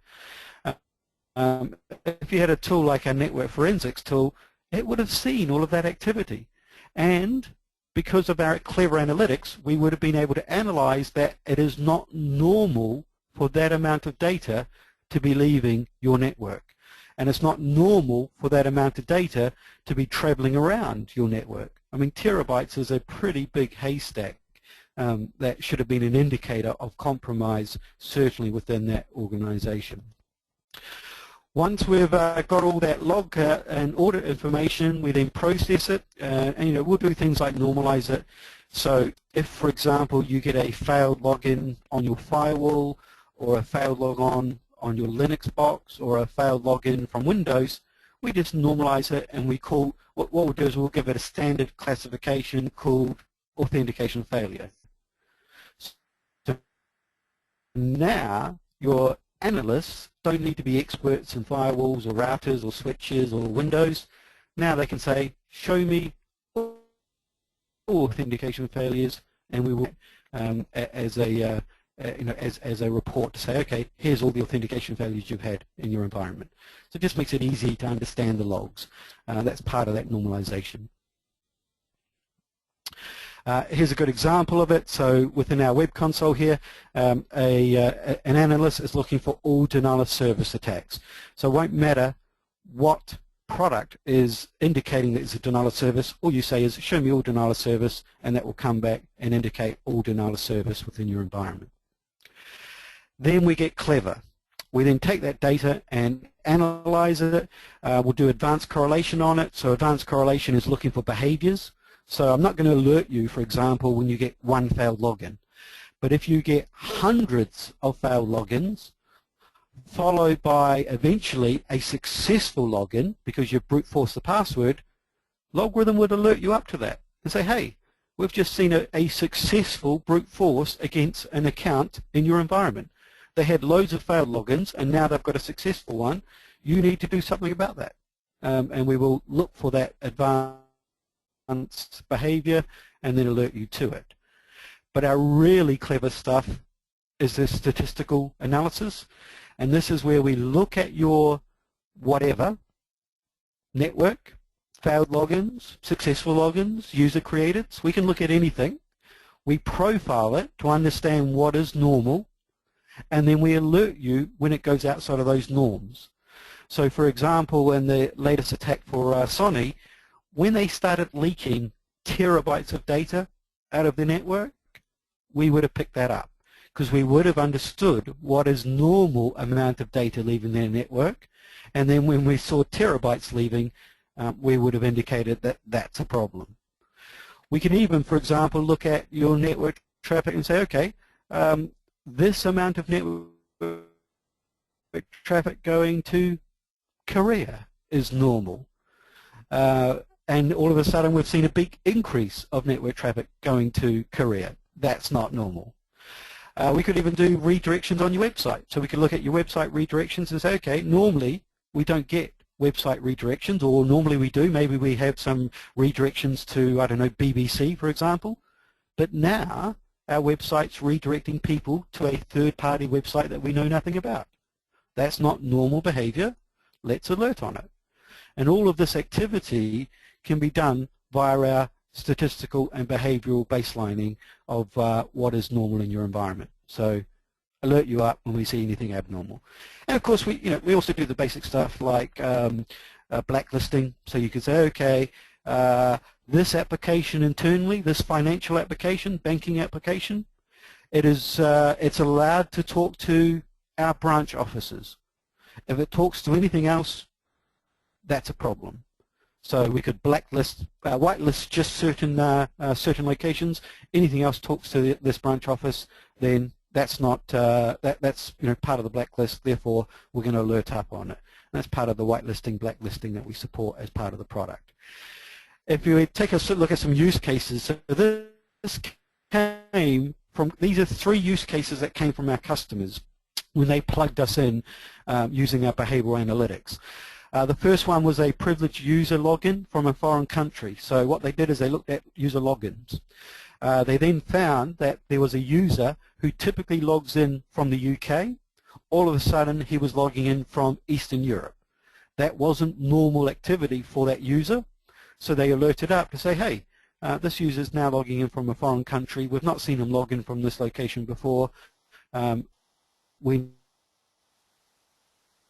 If you had a tool like our network forensics tool, it would have seen all of that activity. And because of our clever analytics, we would have been able to analyze that it is not normal for that amount of data to be leaving your network. And it's not normal for that amount of data to be traveling around your network. I mean, terabytes is a pretty big haystack. That should have been an indicator of compromise, certainly within that organization. Once we've got all that log and audit information, we then process it, and we'll do things like normalize it. So if, for example, you get a failed login on your firewall, or a failed logon on your Linux box, or a failed login from Windows, we just normalize it, and we call, what we'll do is we'll give it a standard classification called authentication failure. So now your analysts don't need to be experts in firewalls or routers or switches or Windows. Now they can say, show me all authentication failures, and we will as a report to say, okay, here's all the authentication failures you've had in your environment. So it just makes it easy to understand the logs. That's part of that normalization. Here's a good example of it. So within our web console here, an analyst is looking for all denial of service attacks. So it won't matter what product is indicating that it's a denial of service. All you say is, show me all denial of service, and that will come back and indicate all denial of service within your environment. Then we get clever. We then take that data and analyze it. We'll do advanced correlation on it. So advanced correlation is looking for behaviors. So I'm not going to alert you, for example, when you get one failed login. But if you get hundreds of failed logins, followed by eventually a successful login, because you've brute forced the password, LogRhythm would alert you up to that and say, hey, we've just seen a successful brute force against an account in your environment. They had loads of failed logins, and now they've got a successful one. You need to do something about that. And we will look for that advanced behavior and then alert you to it. But our really clever stuff is this statistical analysis, and this is where we look at your whatever network, failed logins, successful logins, user created. We can look at anything. We profile it to understand what is normal, and then we alert you when it goes outside of those norms. So for example, in the latest attack for Sony, when they started leaking terabytes of data out of the network, we would have picked that up, because we would have understood what is normal amount of data leaving their network, and then when we saw terabytes leaving, we would have indicated that that's a problem. We can even, for example, look at your network traffic and say, okay, this amount of network traffic going to Korea is normal. And all of a sudden we've seen a big increase of network traffic going to Korea. That's not normal. We could even do redirections on your website. So we could look at your website redirections and say, okay, normally we don't get website redirections, or normally we do. Maybe we have some redirections to, I don't know, BBC, for example. But now our website's redirecting people to a third-party website that we know nothing about. That's not normal behavior. Let's alert on it. And all of this activity can be done via our statistical and behavioral baselining of what is normal in your environment. So alert you up when we see anything abnormal. And of course, we also do the basic stuff like blacklisting. So you can say, okay, this application internally, this financial application, banking application, it's allowed to talk to our branch offices. If it talks to anything else, that's a problem. So we could blacklist, whitelist just certain locations. Anything else talks to this branch office, then that's not that's part of the blacklist. Therefore, we're going to alert up on it. And that's part of the whitelisting, blacklisting that we support as part of the product. If you take a look at some use cases, so this came from, these are 3 use cases that came from our customers when they plugged us in using our behavioral analytics. The first one was a privileged user login from a foreign country. So what they did is they looked at user logins. They then found that there was a user who typically logs in from the UK. All of a sudden, he was logging in from Eastern Europe. That wasn't normal activity for that user. So they alerted up to say, hey, this user is now logging in from a foreign country. We've not seen him log in from this location before. We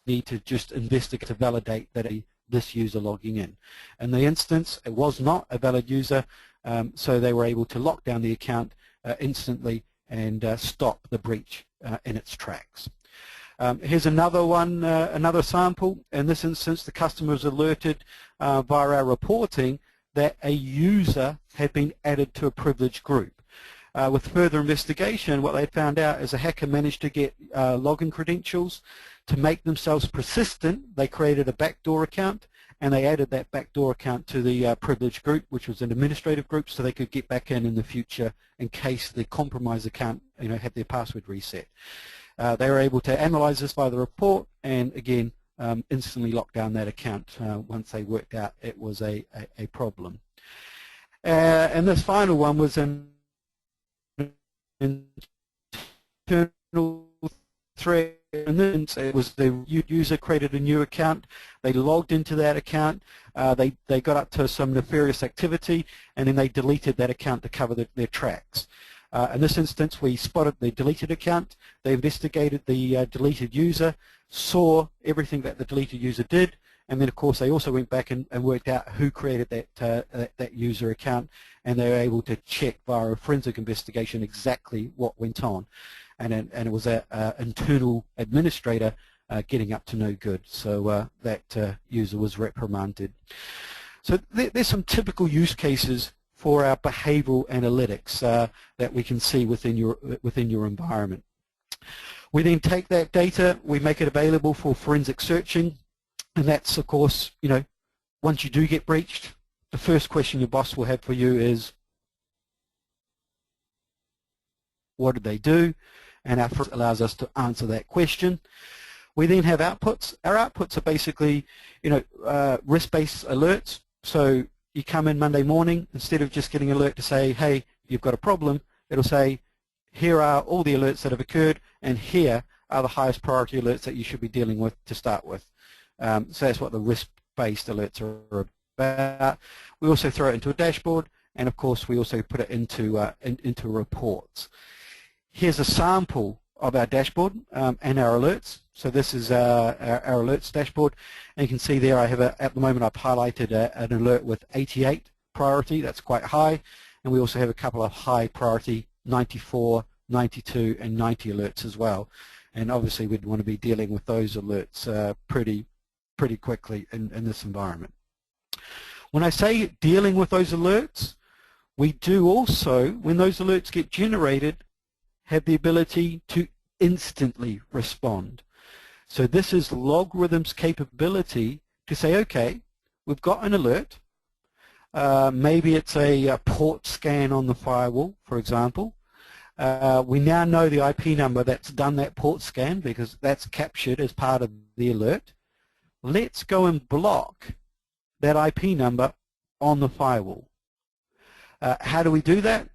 need to just investigate to validate that this user logging in. In the instance, it was not a valid user, so they were able to lock down the account instantly and stop the breach in its tracks. Here's another one, another sample. In this instance, the customer was alerted via our reporting that a user had been added to a privileged group. With further investigation, what they found out is a hacker managed to get login credentials. To make themselves persistent, they created a backdoor account, and they added that backdoor account to the privileged group, which was an administrative group, so they could get back in the future in case the compromised account had their password reset. They were able to analyze this via the report, and again, instantly lock down that account once they worked out it was a problem. And this final one was an internal threat. And then it was the user created a new account. They logged into that account. They got up to some nefarious activity, and then they deleted that account to cover their tracks. In this instance, we spotted the deleted account. They investigated the deleted user, saw everything that the deleted user did, and then of course they also went back and worked out who created that user account, and they were able to check via a forensic investigation exactly what went on. And it was an internal administrator getting up to no good, so that user was reprimanded. So there's some typical use cases for our behavioral analytics that we can see within your environment. We then take that data, we make it available for forensic searching, and that's of course, once you do get breached, the first question your boss will have for you is, what did they do, and our filter allows us to answer that question. We then have outputs. Our outputs are basically, risk-based alerts. So you come in Monday morning, instead of just getting an alert to say, hey, you've got a problem, it'll say, here are all the alerts that have occurred, and here are the highest priority alerts that you should be dealing with to start with. So that's what the risk-based alerts are about. We also throw it into a dashboard, and of course we also put it into reports. Here's a sample of our dashboard and our alerts. So this is our alerts dashboard, and you can see there I have at the moment I've highlighted an alert with 88 priority. That's quite high, and we also have a couple of high priority 94, 92, and 90 alerts as well. And obviously we'd want to be dealing with those alerts pretty quickly in this environment. When I say dealing with those alerts, we do also, when those alerts get generated, have the ability to instantly respond. So this is LogRhythm's capability to say, okay, we've got an alert. Maybe it's a port scan on the firewall, for example. We now know the IP number that's done that port scan because that's captured as part of the alert. Let's go and block that IP number on the firewall. How do we do that?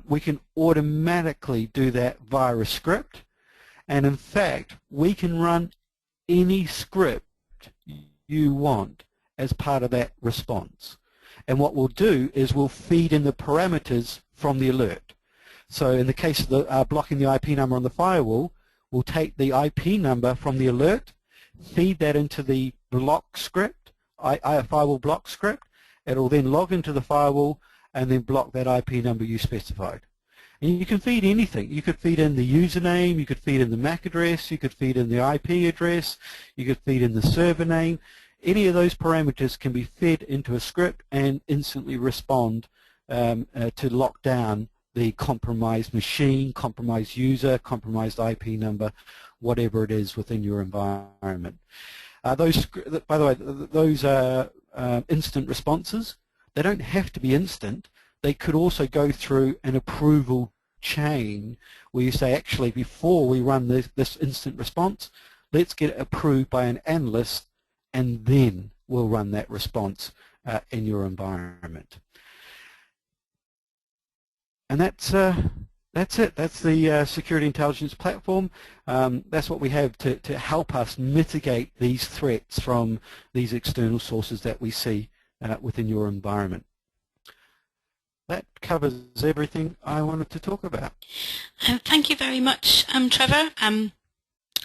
We can automatically do that via a script, and in fact we can run any script you want as part of that response. And what we'll do is we'll feed in the parameters from the alert. So in the case of the, blocking the IP number on the firewall, we'll take the IP number from the alert, feed that into the block script, firewall block script. It'll then log into the firewall and then block that IP number you specified. And you can feed anything. You could feed in the username, you could feed in the MAC address, you could feed in the IP address, you could feed in the server name. Any of those parameters can be fed into a script and instantly respond to lock down the compromised machine, compromised user, compromised IP number, whatever it is within your environment. By the way, those instant responses, they don't have to be instant. They could also go through an approval chain where you say, actually, before we run this instant response, let's get it approved by an analyst, and then we'll run that response in your environment. And that's it. That's the security intelligence platform. That's what we have to help us mitigate these threats from these external sources that we see within your environment. That covers everything I wanted to talk about. Thank you very much, Trevor.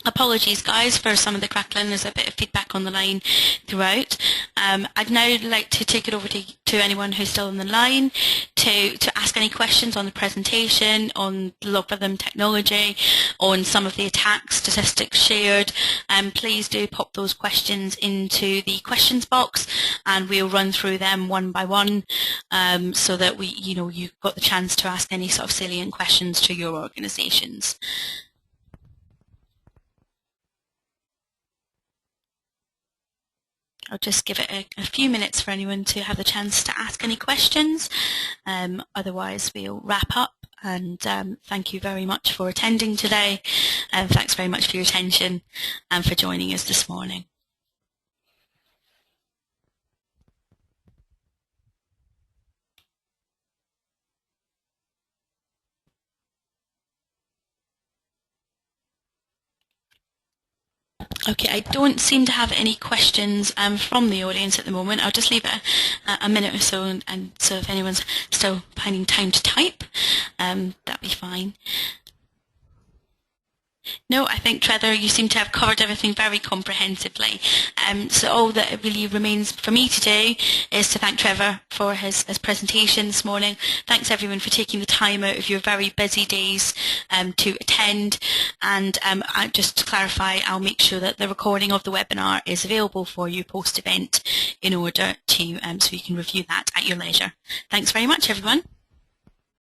Apologies, guys, for some of the crackling. There's a bit of feedback on the line throughout. I'd now like to take it over to anyone who's still on the line to ask any questions on the presentation, on the LogRhythm technology, on some of the attack statistics shared. Please do pop those questions into the questions box, and we'll run through them one by one, so that you've got the chance to ask any sort of salient questions to your organisations. I'll just give it a few minutes for anyone to have the chance to ask any questions. Otherwise, we'll wrap up. And thank you very much for attending today. And thanks very much for your attention and for joining us this morning. Okay, I don't seem to have any questions from the audience at the moment. I'll just leave it a minute or so, and so if anyone's still finding time to type, that'd be fine. No, I think, Trevor, you seem to have covered everything very comprehensively. So all that really remains for me to do is to thank Trevor for his presentation this morning. Thanks, everyone, for taking the time out of your very busy days to attend. And just to clarify, I'll make sure that the recording of the webinar is available for you post-event in order to so you can review that at your leisure. Thanks very much, everyone.